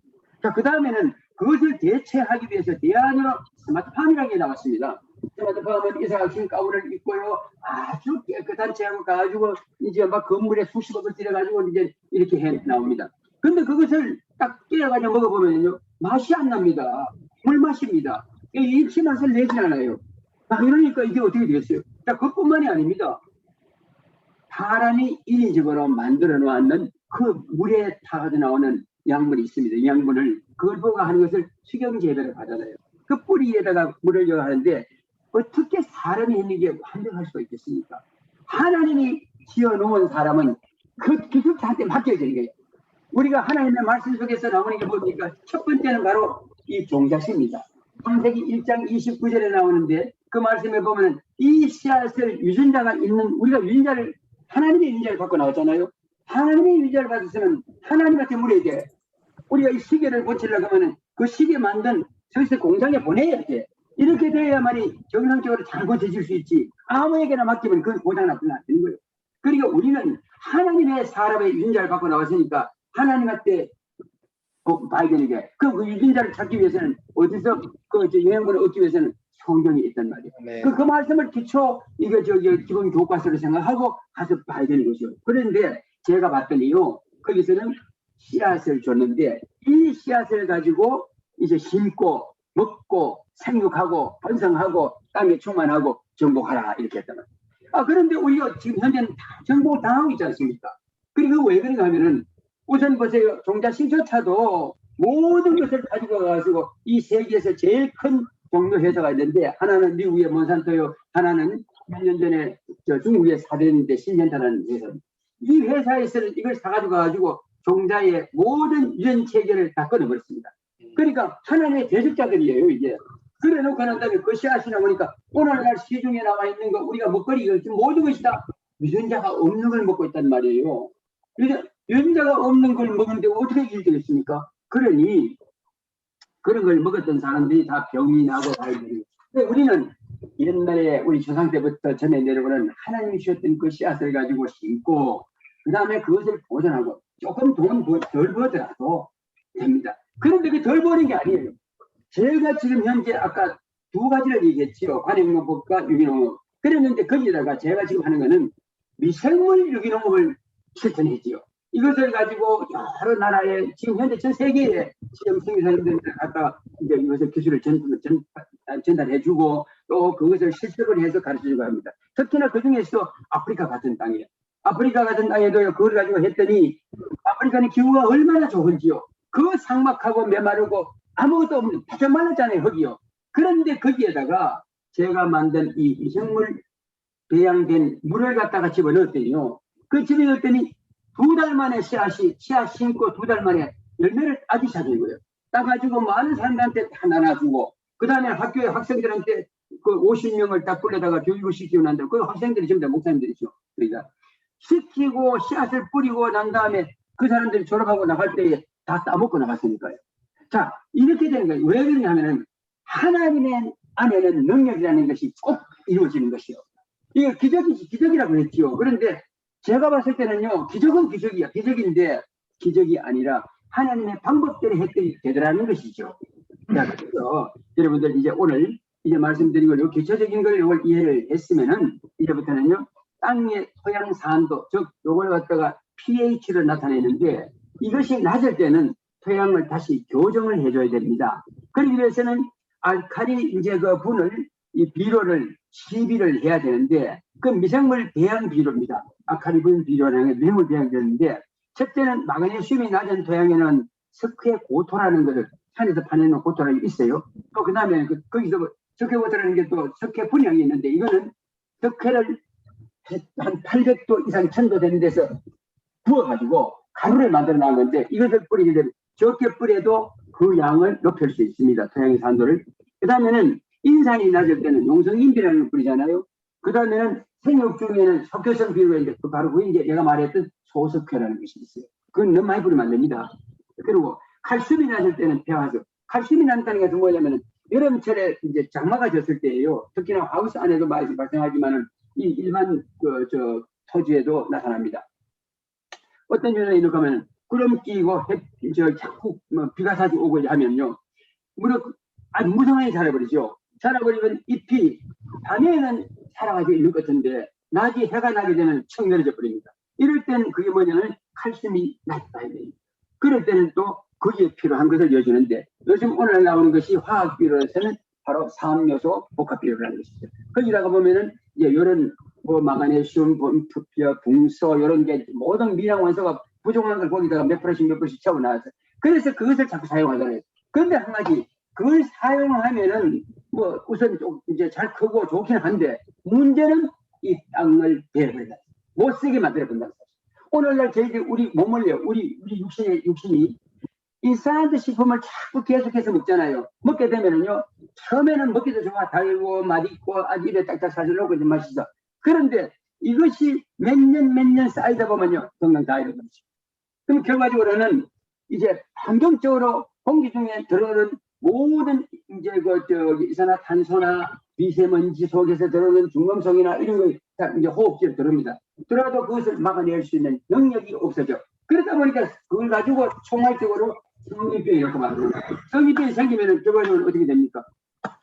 자, 그 다음에는 그것을 대체하기 위해서 대안으로 스마트팜이라는 게 나왔습니다. 스마트팜은 이사각형 가구를 입고요 아주 깨끗한 채하고 가지고 이제 막 건물에 수십억을 들여가지고 이제 이렇게 해 나옵니다. 근데 그것을 딱 끓여가지고 먹어보면요 맛이 안 납니다. 물맛입니다. 일치 맛을 내지 않아요. 그러니까 이게 어떻게 되겠어요? 자, 그뿐만이 아닙니다. 사람이 인위적으로 만들어 놓았는 그 물에 타가지고 나오는 약물이 있습니다. 이 약물을 그걸 보고 하는 것을 수경 재배를 하잖아요. 그 뿌리에다가 물을 넣어 하는데 어떻게 사람이 있는 게 완벽할 수가 있겠습니까? 하나님이 지어놓은 사람은 그 기술자한테 맡겨지는 거예요. 우리가 하나님의 말씀 속에서 나오는 게 뭡니까? 첫 번째는 바로 이 종자씨입니다. 창세기 1장 29절에 나오는데 그 말씀에 보면 이 씨앗을 유전자가 있는 우리가 유전자를 하나님의 유전자를 갖고 나왔잖아요. 하나님의 유전자를 받았으면 하나님한테 물어야 돼. 우리가 이 시계를 고치려고 하면 그 시계 만든 저기서 공장에 보내야 돼. 이렇게 돼야만이 정상적으로 잘 고쳐질 수 있지. 아무에게나 맡기면 그건 고장 나쁜 안 되는 거예요. 그러니까 우리는 하나님의 사람의 유전자를 갖고 나왔으니까 하나님한테 발견이 돼. 그 유전자를 찾기 위해서는 어디서 그 영양분을 얻기 위해서는 성경이 있단 말이에요. 네. 그 말씀을 기초 이거 기본 교과서로 생각하고 가서 봐야 되는 것이요. 그런데 제가 봤더니요 거기서는 씨앗을 줬는데 이 씨앗을 가지고 이제 심고 먹고 생육하고 번성하고 땅에 충만하고 정복하라 이렇게 했단 말이에요. 그런데 우리가 지금 현재는 정복을 당하고 있지 않습니까? 그리고 왜 그런가 하면은 우선 보세요. 종자씨조차도 모든 것을 가지고 가지고 이 세계에서 제일 큰 종료 회사가 있는데 하나는 미국의 몬산토요, 하나는 몇 년 전에 중국에 사대했는데 신년타라는 회사입니다. 이 회사에서는 이걸 사가지고 가지고 종자의 모든 유전 체계를 다 끊어버렸습니다. 그러니까 하나님의 대적자들이에요 이게. 그래 놓고 난 다음에 그 씨앗이 나오니까 오늘날 시중에 나와 있는 거 우리가 먹거리 모든 것이 다 유전자가 없는 걸 먹고 있단 말이에요. 유전자가 없는 걸 먹는데 어떻게 일이 되겠습니까? 그러니 그런 걸 먹었던 사람들이 다 병이 나고 살고. 근데 우리는 옛날에 우리 조상 때부터 전해 내려오는 하나님이 주셨던 그 씨앗을 가지고 심고 그 다음에 그것을 보존하고 조금 돈 덜 벌더라도 됩니다. 그런데 그 덜 버는 게 아니에요. 제가 지금 현재 아까 두 가지를 얘기했지요. 관행농법과 유기농업. 그랬는데 거기다가 제가 지금 하는 거는 미생물 유기농업을 실천했지요. 이것을 가지고 여러 나라에 지금 현재 전 세계에 지금 생산자들한테 갖다 이제 이것을 기술을 전달해주고 또 그것을 실습을 해서 가르쳐주고 합니다. 특히나 그 중에서 아프리카 같은 땅이에요. 아프리카 같은 땅에도요, 그걸 가지고 했더니 아프리카는 기후가 얼마나 좋은지요. 그 상막하고 메마르고 아무것도 없는 바짝 말랐잖아요, 흙이요. 그런데 거기에다가 제가 만든 이 미생물 배양된 물을 갖다가 집어넣었더니요. 그 집어넣었더니 2달 만에 씨앗 심고 2달 만에 열매를 따기 시작한 거예요. 따가지고 많은 사람들한테 다 나눠주고, 그 다음에 학교에 학생들한테 그 50명을 딱 불러다가 교육을 시키고 난 다음에 그 학생들이 전부 다 목사님들이죠. 그러니까 시키고 씨앗을 뿌리고 난 다음에 그 사람들이 졸업하고 나갈 때에 다 따먹고 나갔으니까요. 자, 이렇게 되는 거예요. 왜 그러냐면은 하나님의 안에는 능력이라는 것이 꼭 이루어지는 것이요. 이거 기적이라고 했지요. 그런데 제가 봤을 때는요, 기적은 기적이야. 기적인데 기적이 아니라 하나님의 방법대로 했더니 되더라는 것이죠. 자, 그래서 여러분들 이제 오늘 이제 말씀드린 걸, 기초적인 걸 이걸 이해를 했으면은 이제부터는요, 땅의 토양 산도, 즉 요걸 갖다가 pH를 나타내는데 이것이 낮을 때는 토양을 다시 교정을 해줘야 됩니다. 그러기 위해서는 알칼리 이제 그 분을 이 비료를 시비를 해야 되는데 그 미생물 배양 비료입니다. 알칼리 분 비료라는 게 미생물 배양 비료인데 첫째는 마그네슘이 낮은 토양에는 석회 고토라는 것을 산에서 파내는 고토라는 게 있어요. 또 그 다음에 거기서 석회 고토라는 게 또 석회 분양이 있는데 이거는 석회를 한 800도 이상 1000도 되는 데서 부어가지고 가루를 만들어 나온 건데 이것을 뿌리게 되면 적게 뿌려도 그 양을 높일 수 있습니다. 토양의 산도를. 그 다음에는 인산이 낮을 때는 용성인비라는 걸 뿌리잖아요. 그 다음에는 생육 중에는 석회성 비료가 있는데 바로 그 이제 내가 말했던 소석회라는 것이 있어요. 그건 너무 많이 뿌리면 안 됩니다. 그리고 칼슘이 낮을 때는 배화수. 칼슘이 낮다는 것은 뭐냐면은 여름철에 이제 장마가 졌을 때예요. 특히나 하우스 안에도 많이 발생하지만은 이 일반 토지에도 나타납니다. 어떤 현상이 있는가 하면 구름 끼고 자꾸 비가 자주 오고 하면요. 물을 아주 무성하게 자라버리죠. 자라버리면 잎이 밤에는 살아가지고 있는 것 같은데 낮이 해가 나게 되면 척 내려져 버립니다. 이럴 때는 그게 뭐냐면 칼슘이 낮다. 그럴 때는 또 거기에 필요한 것을 여주는데 요즘 오늘 나오는 것이 화학 비료에서는 바로 산염요소 복합 비료라는 것이죠. 거기다가 보면은 이제 이런 뭐 마그네슘, 붕소 이런 게 모든 미량 원소가 부족한 걸 거기다가 몇 프로씩 채워 나와서 그래서 그것을 자꾸 사용하잖아요. 그런데 한 가지 그걸 사용하면은 뭐 우선 좀 이제 잘 크고 좋긴 한데 문제는 이 땅을 배려버린다. 못 쓰게 만들어 본다. 오늘날 저희들 우리 몸을요, 우리 육신이 인스턴트 식품을 자꾸 계속해서 먹잖아요. 먹게 되면은요, 처음에는 먹기도 좋아, 달고 맛있고 아주 입에 딱딱 사슬놓고 이제 맛있어. 그런데 이것이 몇 년 쌓이다 보면요, 건강 다 잃어버리죠. 그럼 결과적으로는 이제 환경적으로 공기 중에 들어오는 모든 이제 이산화탄소나 미세먼지 속에서 들어오는 중금속이나 이런 거 이제 호흡기로 들어옵니다. 들어와도 그것을 막아낼 수 있는 능력이 없어져. 그러다 보니까 그걸 가지고 총괄적으로 성인병이 이렇게 말합니다. 성인병이 생기면 결과적으로 어떻게 됩니까?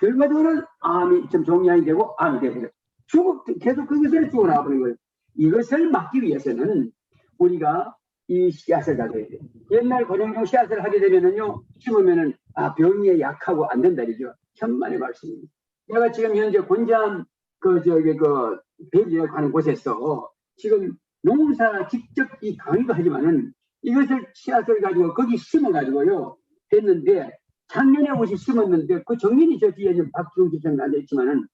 결과적으로는 암이 좀 종양이 되고 암이 되고 계속 그것을 죽어나와버린 거예요. 이것을 막기 위해서는 우리가 이 씨앗을 가져야 돼요. 옛날 고정종 씨앗을 하게 되면은요, 심으면은 병에 약하고 안 된다리죠. 천만의 말씀입니다. 내가 지금 현재 곤장 배지라고 하는 곳에서 지금 농사 직접 이 강의도 하지만은 이것을 씨앗을 가지고 거기 심어가지고요 했는데 작년에 옷이 심었는데 그 정면이 저 뒤에 박지웅 집사님 앉아있지만은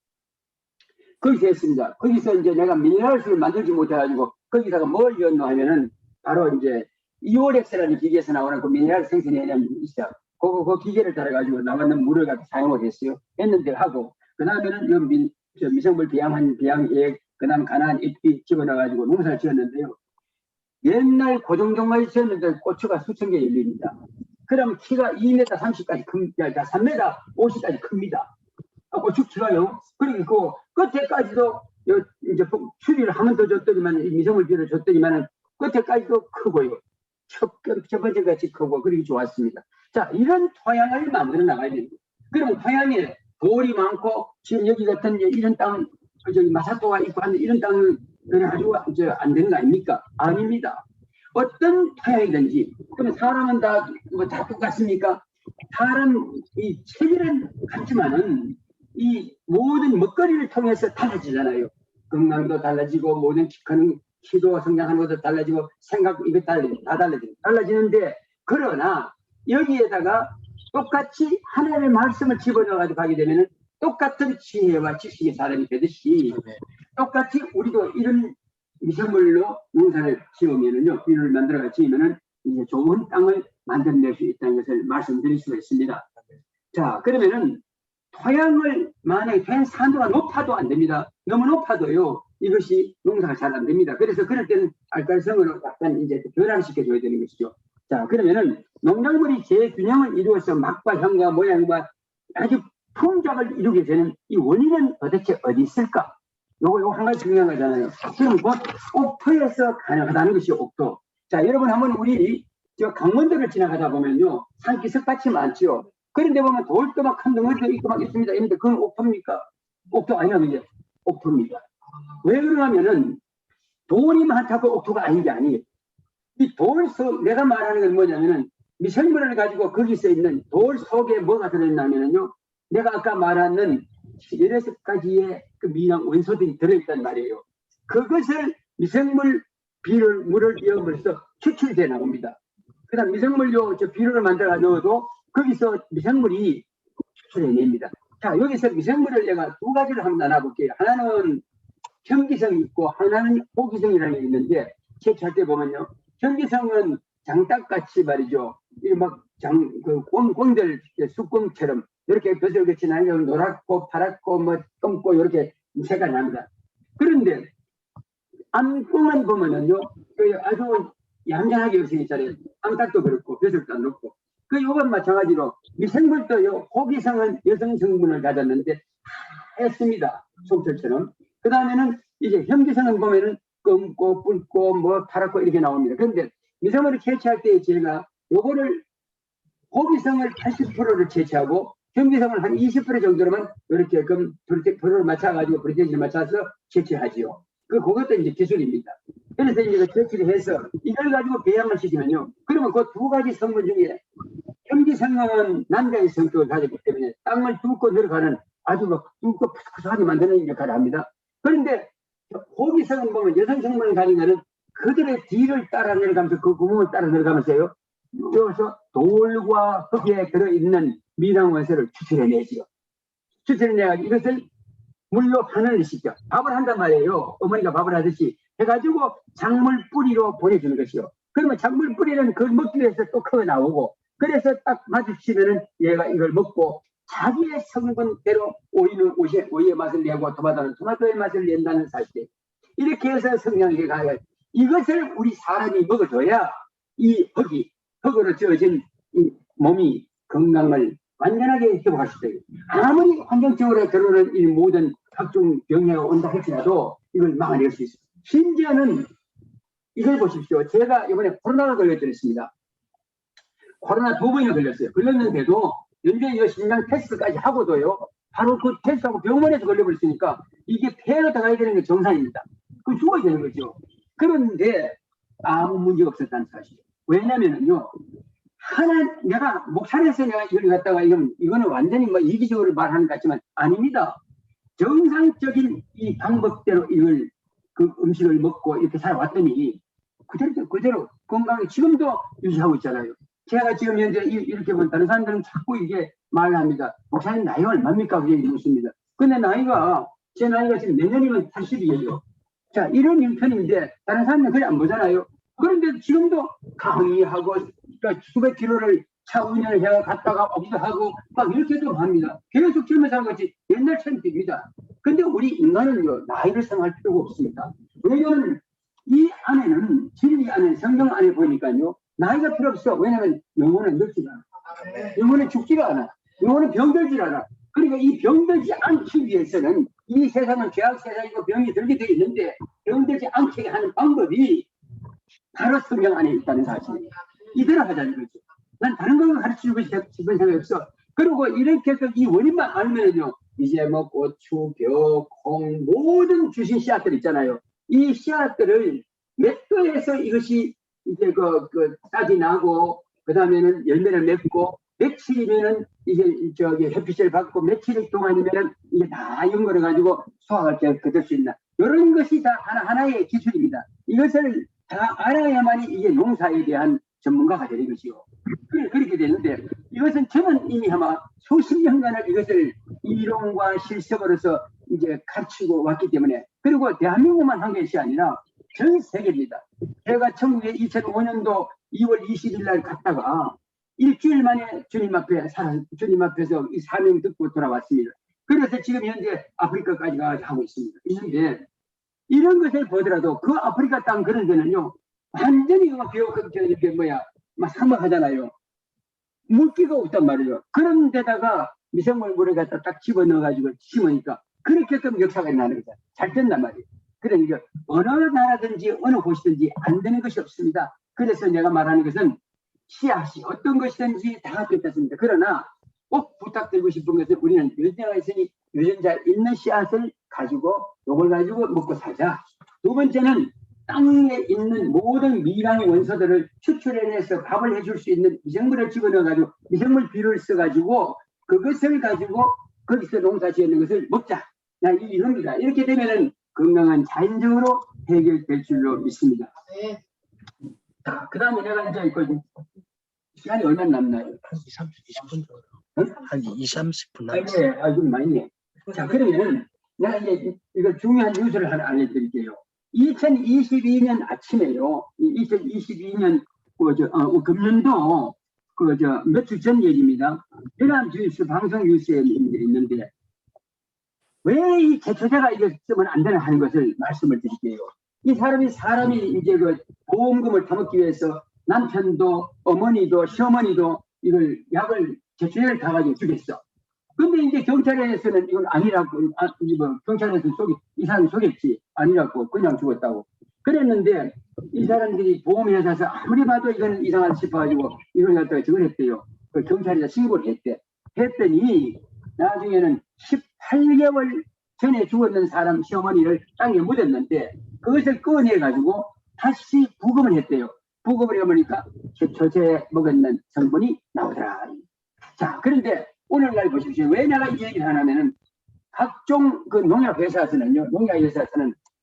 거기서 했습니다. 거기서 이제 내가 미네랄수를 만들지 못해가지고 거기다가 뭘 넣었노 하면은 바로 이제 이오렉스라는 기계에서 나오는 그 미네랄 생성해내는 게 있어요. 그 기계를 따라가지고 나왔는 물을 갖다 사용을 했어요. 했는데 하고 그 다음에는 미생물 배양액 그 다음 가난 잎이 집어넣어가지고 농사를 지었는데요. 옛날 고정종까지 지었는데 고추가 수천 개 열립니다. 그럼 키가 2m 30까지 큽니다. 3m 50까지 큽니다. 고추 키가요. 그리고 끝에까지도 이제 추리를 하면 더 줬더니만 미생물 비료를 줬더니만은 끝에까지도 크고요. 첫 번째 같이 크고 그렇게 좋았습니다. 자, 이런 토양을 만들어 나가야 됩니다. 그럼 토양에 돌이 많고 지금 여기 같은 이런 땅 저기 마사토가 있고 하는 이런 땅을 그래가지고 안 되는 거 아닙니까? 아닙니다. 어떤 토양이든지, 그러면 사람은 다 똑같습니까? 사람 이 체질은 같지만은 이 모든 먹거리를 통해서 달라지잖아요. 건강도 달라지고 모든 키도 성장하는 것도 달라지고 생각 이거 다 달라지는데, 그러나 여기에다가 똑같이 하나님의 말씀을 집어넣어가지고 가게 되면은 똑같은 지혜와 지식의 사람이 되듯이 똑같이 우리도 이런 미생물로 농사를 지으면은요, 비료를 만들어가 지으면은 이제 좋은 땅을 만들어낼 수 있다는 것을 말씀드릴 수가 있습니다. 자, 그러면은 토양을 만약에 토양 산도가 높아도 안 됩니다. 너무 높아도요, 이것이 농사가 잘 안 됩니다. 그래서 그럴 때는 알칼성으로 약간 이제 변화시켜 줘야 되는 것이죠. 자, 그러면은 농작물이 재균형을 이루어서 맛과 향과 모양과 아주 풍작을 이루게 되는 이 원인은 도대체 어디 있을까? 요거 한 가지 중요한 거잖아요. 그럼 뭐 옥토에서 가능하다는 것이 옥토. 자, 여러분 한번 우리 저 강원도를 지나가다 보면요, 산기슭밭이 많지요. 그런데 보면 돌도 막 큰 덩어리도 있고 막 있습니다. 그런데 그건 옥토입니까? 옥토 아니야, 그게 옥토입니다. 왜 그러냐면은 돌이 많다고 옥토가 아닌 게 아니에요. 이 돌 속, 내가 말하는 건 뭐냐면은 미생물을 가지고 거기서 있는 돌 속에 뭐가 들어있냐면요, 내가 아까 말하는 16가지의 그 미량 원소들이 들어있단 말이에요. 그것을 미생물 물을 이용해서 추출돼 나옵니다. 그 다음 미생물로 저 비료를 만들어 넣어도 거기서 미생물이 추출해냅니다. 자, 여기서 미생물을 내가 두 가지를 한번 나눠볼게요. 하나는 현기성이 있고 하나는 호기성이라는 게 있는데, 채취할 때 보면요, 현기성은 장딱같이 말이죠. 이 막 꽁들 쑥꽁처럼 이렇게 벼슬같이 나뉘어 노랗고 파랗고 뭐 검고 이렇게 색깔이 납니다. 그런데 암꽁만 보면은요, 아주 얌전하게 열심히 있잖아요. 암탉도 그렇고 벼슬도 안 높고. 그 요건 마찬가지로 미생물도요, 호기성은 여성 성분을 가졌는데 하얗습니다. 속철처럼. 그 다음에는 이제 현기성은 보면은 검고 붉고 뭐 파랗고 이렇게 나옵니다. 그런데 미생물을 채취할 때 제가 요거를 호기성을 80%를 채취하고 현기성을 한 20% 정도로만 이렇게 프로를 맞춰가지고 프로테인을 맞춰서 채취하지요. 그것도 이제 기술입니다. 그래서 이제 채취를 해서 이걸 가지고 배양을 시키면요, 그러면 그 두 가지 성분 중에 현기성은 남자의 성격을 가졌기 때문에 땅을 뚫고 들어가는 아주 막 뚫고 푸석푸석하게 만드는 역할을 합니다. 그런데 호기성은 보면 여성 성분을 가진 거는 그들의 뒤를 따라 내려가면서 그 구멍을 따라 내려가면서요, 그래서 돌과 흙에 들어있는 미량 원소를 추출해내지요. 추출해내가지고 이것을 물로 환원을 시켜 밥을 한단 말이에요. 어머니가 밥을 하듯이 해가지고 작물 뿌리로 보내주는 것이요. 그러면 작물 뿌리는 그걸 먹기 위해서 또 커 나오고, 그래서 딱 마주치면은 얘가 이걸 먹고 자기의 성분대로 오이의 맛을 내고 토마토는 토마토의 맛을 낸다는 사실. 이렇게 해서 성장해 가요. 이것을 우리 사람이 먹어줘야 이 흙으로 지어진 이 몸이 건강을 완전하게 회복할 수 있어요. 아무리 환경적으로 들어오는 이 모든 각종 병해가 온다 할지라도 이걸 막아낼 수 있어요. 심지어는 이걸 보십시오. 제가 이번에 코로나가 걸렸습니다. 코로나 2번이나 걸렸어요. 걸렸는데도 연전이 심장 테스트까지 하고도요, 바로 그 테스트하고 병원에서 걸려버렸으니까 이게 폐로 들어가야 되는 게 정상입니다. 그 죽어야 되는 거죠. 그런데 아무 문제가 없었다는 사실. 왜냐면은요, 내가 목살에서 내가 이걸 갖다가 이거는 완전히 뭐 이기적으로 말하는 것 같지만 아닙니다. 정상적인 이 방법대로 이걸 그 음식을 먹고 이렇게 살아왔더니 그대로 건강을 지금도 유지하고 있잖아요. 제가 지금 현재 이렇게 보면 다른 사람들은 자꾸 이게 말을 합니다. 목사님 나이가 얼마입니까? 그게 묻습니다. 근데 제 나이가 지금 내년이면 80이에요. 자, 이런 형편인데 다른 사람들은 그래 안 보잖아요. 그런데 지금도 강의하고 그러니까 수백 킬로를 차 운전을 해가 갔다가 오기도 하고 막 이렇게 좀 합니다. 계속 젊은 사람 같이 옛날처럼 됩니다. 근데 우리 인간은요, 나이를 생각할 필요가 없습니다. 왜냐하면 이 안에는 진리 안에 성경 안에 보니까요, 나이가 필요 없어. 왜냐하면 영혼은 늙지가 않아. 영혼은 죽지가 않아. 영혼은 병들지 않아. 그러니까 이 병들지 않기 위해서는 이 세상은 죄악 세상이고 병이 들게 되어 있는데 병들지 않게 하는 방법이 바로 성경 안에 있다는 사실입니다. 이대로 하자는 거죠. 난 다른 걸 가르치고 싶은 생각이 없어. 그리고 이렇게 해서 이 원인만 알면요, 이제 뭐 고추, 벼, 콩 모든 주신 씨앗들 있잖아요. 이 씨앗들을 몇 도에서 이것이 이제 싹이 나고 그 다음에는 열매를 맺고 며칠이면은 이제 저기 햇빛을 받고 며칠 동안이면은 이게 다 연결해 가지고 수확할 때 거둘 수 있나. 이런 것이 다 하나하나의 기술입니다. 이것을 다 알아야만이 이게 농사에 대한 전문가가 되는 것이요. 그렇게 되는데 이것은 저는 이미 아마 수십 년간을 이것을 이론과 실습으로서 이제 가르치고 왔기 때문에 그리고 대한민국만 한 것이 아니라 전 세계입니다. 제가 2005년도 2월 20일 날 갔다가 일주일 만에 주님 앞에서 이 사명 듣고 돌아왔습니다. 그래서 지금 현재 아프리카까지 가서 하고 있습니다. 그런데 이런 것을 보더라도 그 아프리카 땅 그런 데는요 완전히 사막하잖아요. 물기가 없단 말이에요. 그런 데다가 미생물물을 갖다 딱 집어넣어가지고 심으니까 그렇게끔 역사가 나는 거죠. 잘 된단 말이에요. 그러니까 어느 나라든지 어느 곳이든지 안 되는 것이 없습니다. 그래서 내가 말하는 것은 씨앗이 어떤 것이든지 다 괜찮습니다. 그러나 꼭 부탁드리고 싶은 것은 우리는 유전자가 있으니 유전자 있는 씨앗을 가지고 이걸 가지고 먹고 살자. 두 번째는 땅에 있는 모든 미량의 원소들을 추출해내서 밥을 해줄 수 있는 미생물을 집어넣어가지고 미생물 비료를 써가지고 그것을 가지고 거기서 농사 지는 것을 먹자. 이겁니다. 이렇게 되면은 건강한 자연적으로 해결될 줄로 믿습니다. 네. 자, 그 다음에 내가 이제 시간이 얼마나 남나요? 한 20분 정도. 응? 한 30분 남았어요. 네, 좀 많이네. 자, 그러면 내가 이제 이거 중요한 뉴스를 하나 알려드릴게요. 2022년 아침에요. 2022년 금년도 몇 주 전 얘기입니다. 연합뉴스 방송 뉴스에 있는데 왜 이 제초제가 이거 쓰면 안 되나 하는 것을 말씀을 드릴게요. 이 사람이 이제 보험금을 타먹기 위해서 남편도 어머니도 시어머니도 이걸 약을 제초제를 타가지고 주겠어. 근데 이제 경찰에서는 이건 아니라고, 경찰에서 이 사람이 속였지. 아니라고, 그냥 죽었다고. 그랬는데, 이 사람들이 보험회사에서 아무리 봐도 이건 이상하다 싶어가지고, 이걸 갖다가 저걸 했대요. 그 경찰에서 신고를 했대. 했더니, 나중에는 18개월 전에 죽었는 사람 시어머니를 땅에 묻었는데, 그것을 꺼내가지고, 다시 부검을 했대요. 부검을 해보니까, 제초제 먹었는 성분이 나오더라. 자, 그런데, 오늘날 보십시오. 왜 내가 이 얘기를 하냐면은 각종 농약회사에서는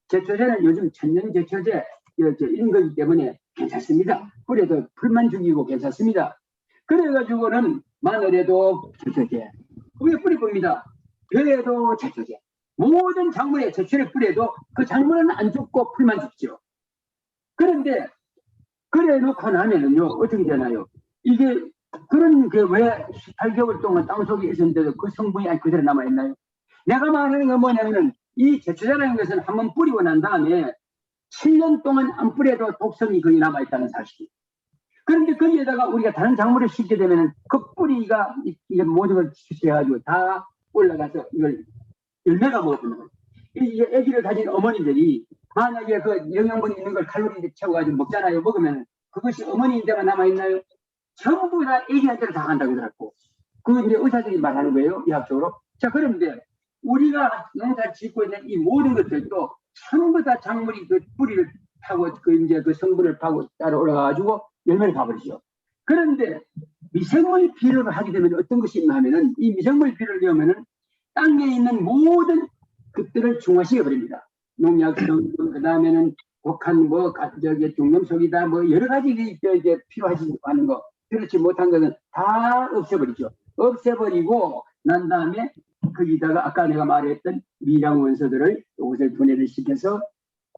제초제는 요즘 천연 제초제 이런 거기 때문에 괜찮습니다. 뿌려도 풀만 죽이고 괜찮습니다. 그래가지고는 마늘에도 제초제, 위에 뿌릴 겁니다. 벼에도 제초제, 모든 작물에 제초제를 뿌려도 그 작물은 안 죽고 풀만 죽죠. 그런데 그래 놓고 나면은요 어떻게 되나요? 이게 그런 왜 18개월 동안 땅속에 있었는데도 그 성분이 아직 그대로 남아있나요? 내가 말하는 건 뭐냐면은 이 제초제라는 것은 한번 뿌리고 난 다음에 7년 동안 안 뿌려도 독성이 거기 남아있다는 사실. 그런데 거기에다가 우리가 다른 작물을 심게 되면은 그 뿌리가 이게 모든 걸 취해가지고 다 올라가서 이걸 열매가 먹어주는 거예요. 이 아기를 가진 어머니들이 만약에 그 영양분이 있는 걸 칼로리를 채워가지고 먹잖아요. 먹으면 그것이 어머니인데만 남아있나요? 전부 다 애기한테로 다 간다고 그러더라고. 그거 이제 의사들이 말하는 거예요, 의학적으로. 자, 그런데 우리가 농사를 짓고 있는 이 모든 것들도 전부 다 작물이 그 뿌리를 타고 그 성분을 파고 따라 올라가가지고 열매를 파버리죠. 그런데 미생물 비료를 하게 되면 어떤 것이 있나 하면은 이 미생물 비료를 넣으면은 땅에 있는 모든 것들을 중화시켜 버립니다. 농약, 그 다음에는 독한 중염속이다 여러 가지 이제 필요하지 않은 거. 그렇지 못한 것은 다 없애버리죠. 없애버리고 난 다음에 거기다가 아까 내가 말했던 미량 원소들을 이것을 분해를 시켜서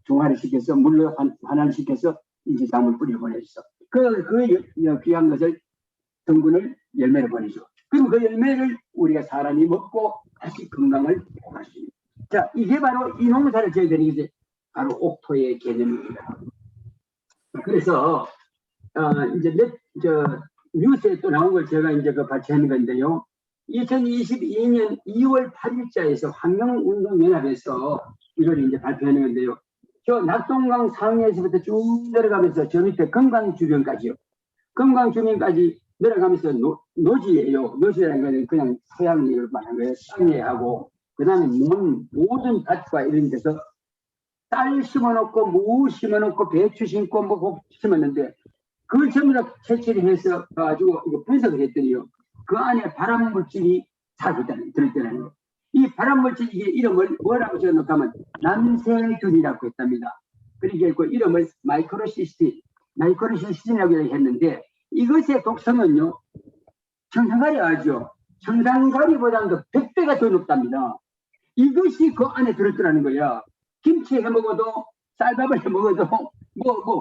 중화를 시켜서 물로 환화를 시켜서 이제 작물 뿌리를 보내죠. 그 귀한 것을 성분을 열매를 보내죠. 그럼 그 열매를 우리가 사람이 먹고 다시 건강을 회복할 수 있습니다. 자, 이게 바로 이 농사를 지어야 되는 것이 바로 옥토의 개념입니다. 그래서 이제 뉴스에 또 나온 걸 제가 이제 발췌하는 건데요. 2022년 2월 8일자에서 환경운동연합에서 이걸 이제 발표하는 건데요. 저 낙동강 상해에서부터 쭉 내려가면서 저 밑에 건강주변까지요. 건강주변까지 내려가면서 노지예요. 노지라는 거는 그냥 서양을 말하는 거예요. 땅에하고 그다음에 모든 밭과 이런 데서 쌀 심어놓고 무 심어놓고 배추 심고 뭐 곱 심었는데 그걸 전부 다 채취를 해서 가지고 이거 분석을 했더니요. 그 안에 발암 물질이 들어있다는 거예요. 이 발암 물질 이게 이름을 뭐라고 적어놓고 하면 남세균이라고 했답니다. 그러니까 그 이름을 마이크로시스틴이라고 했는데 이것의 독성은요. 청산가리 알죠? 청산가리보다도 100배가 더 높답니다. 이것이 그 안에 들었더라는 거야. 김치 해 먹어도 쌀밥을 해 먹어도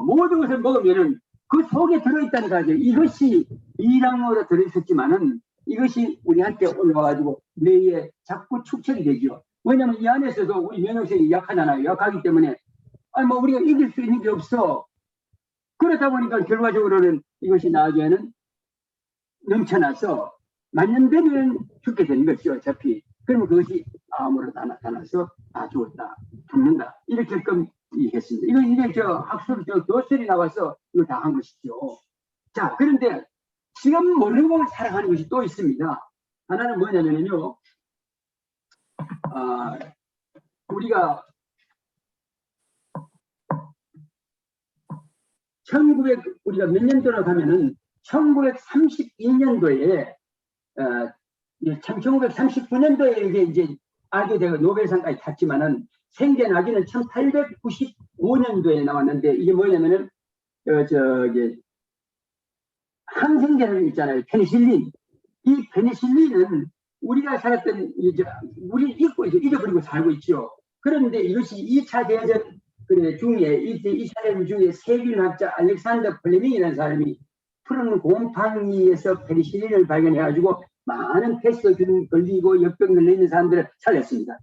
모든 것을 먹으면은 그 속에 들어있다는 거죠. 이것이 이랑으로 들어있었지만은 이것이 우리한테 올라와가지고 뇌에 자꾸 축적이 되죠. 왜냐하면 이 안에서도 우리 면역력이 약하잖아요. 약하기 때문에 우리가 이길 수 있는 게 없어. 그렇다 보니까 결과적으로는 이것이 나중에는 넘쳐나서 만년되면 죽게 되는 것이죠. 어차피. 그러면 그것이 암으로 나타나서 죽었다, 죽는다. 이렇게끔 얘기했습니다. 이건 이제 교수들이 나와서 이거 다 한 것이죠. 자, 그런데 지금 모르고 살아가는 것이 또 있습니다. 하나는 뭐냐면요. 우리가 우리가 몇 년도로 가면은 1932년도에 1939년도에 이제 아기대가 노벨상까지 탔지만은 생겨나기는 1895년도에 나왔는데 이게 뭐냐면은 항생제를 있잖아요. 페니실린. 이 페니실린은 우리가 살았던 우리 잊어버리고 살고 있죠. 그런데 이것이 2차 대전 중에 2차 대전 중에 세균학자 알렉산더 플레밍이라는 사람이 푸른 곰팡이에서 페니실린을 발견해가지고 많은 패스균 걸리고 역병 걸리는 사람들을 살렸습니다.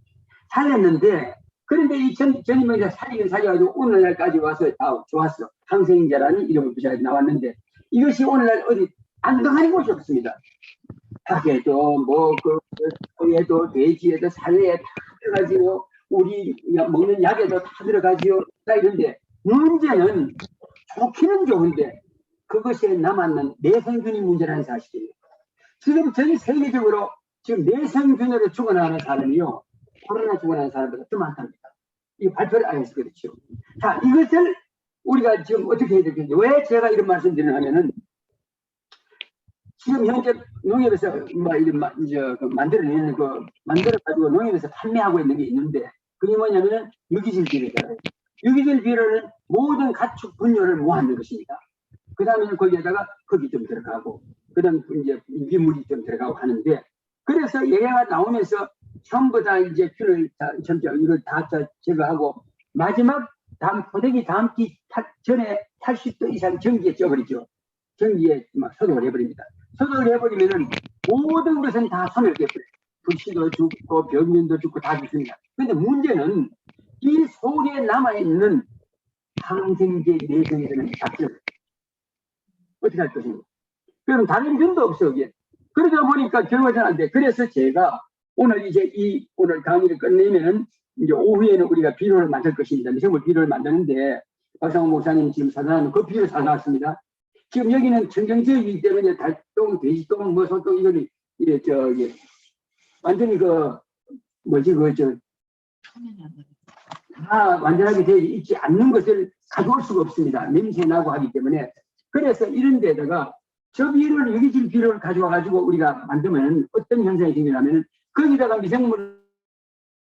살렸는데 그런데 이 전임에서 살려가지고 오늘날까지 와서 다 좋았어. 항생제라는 이름을 붙여서 나왔는데 이것이 오늘날 어디 안동하는 곳이 없습니다. 닭에도 소에도 돼지에도 살에 다 들어가지고 우리 먹는 약에도 다 들어가지요. 다 이런데 문제는 좋기는 좋은데 그것에 남았는 내성균이 문제라는 사실이에요. 지금 전 세계적으로 지금 내성균으로 죽어나가는 사람이요. 코로나 죽어나가는 사람보다 더 많답니다. 이 발표를 안 해서 그렇죠. 자, 이것을 우리가 지금 어떻게 해야 되겠는지. 왜 제가 이런 말씀 드리냐면은 지금 현재 농협에서 만들어가지고 농협에서 판매하고 있는 게 있는데 그게 뭐냐면은 유기질 비료잖아요. 유기질 비료는 모든 가축 분뇨를 모아놓는 것입니다. 그 다음에는 거기에다가 흙이 좀 들어가고 그 다음 이제 유기물이 좀 들어가고 하는데 그래서 얘가 나오면서 전부 다 이제 균을 이걸 다 제거하고 마지막 포대기 다음 기 전에 80도 이상 전기에 쪄버리죠. 전기에 막 소독을 해버립니다. 소독을 해버리면은 모든 것은 다 소멸돼버려요. 불씨도 죽고 병균도 죽고 다 죽습니다. 근데 문제는 이 속에 남아있는 항생제 내성에서는 작전 어떻게 할 것입니까? 그럼 다른 균도 없어 여기에. 그러다 보니까 결과는 안 돼. 그래서 제가 오늘 오늘 강의를 끝내면 이제 오후에는 우리가 비료를 만들 것입니다. 미생물 비료를 만드는데 박상호 목사님 지금 사전하는 그 비료 사놨습니다. 지금 여기는 청정지역이기 때문에 달동, 돼지동, 소동 이거는 완전히 완전하게 되어 있지 않는 것을 가져올 수가 없습니다. 냄새 나고 하기 때문에. 그래서 이런 데다가 저 비료를 유기질 비료를 가져와 가지고 우리가 만들면 어떤 현상이 생기냐면 거기다가 미생물을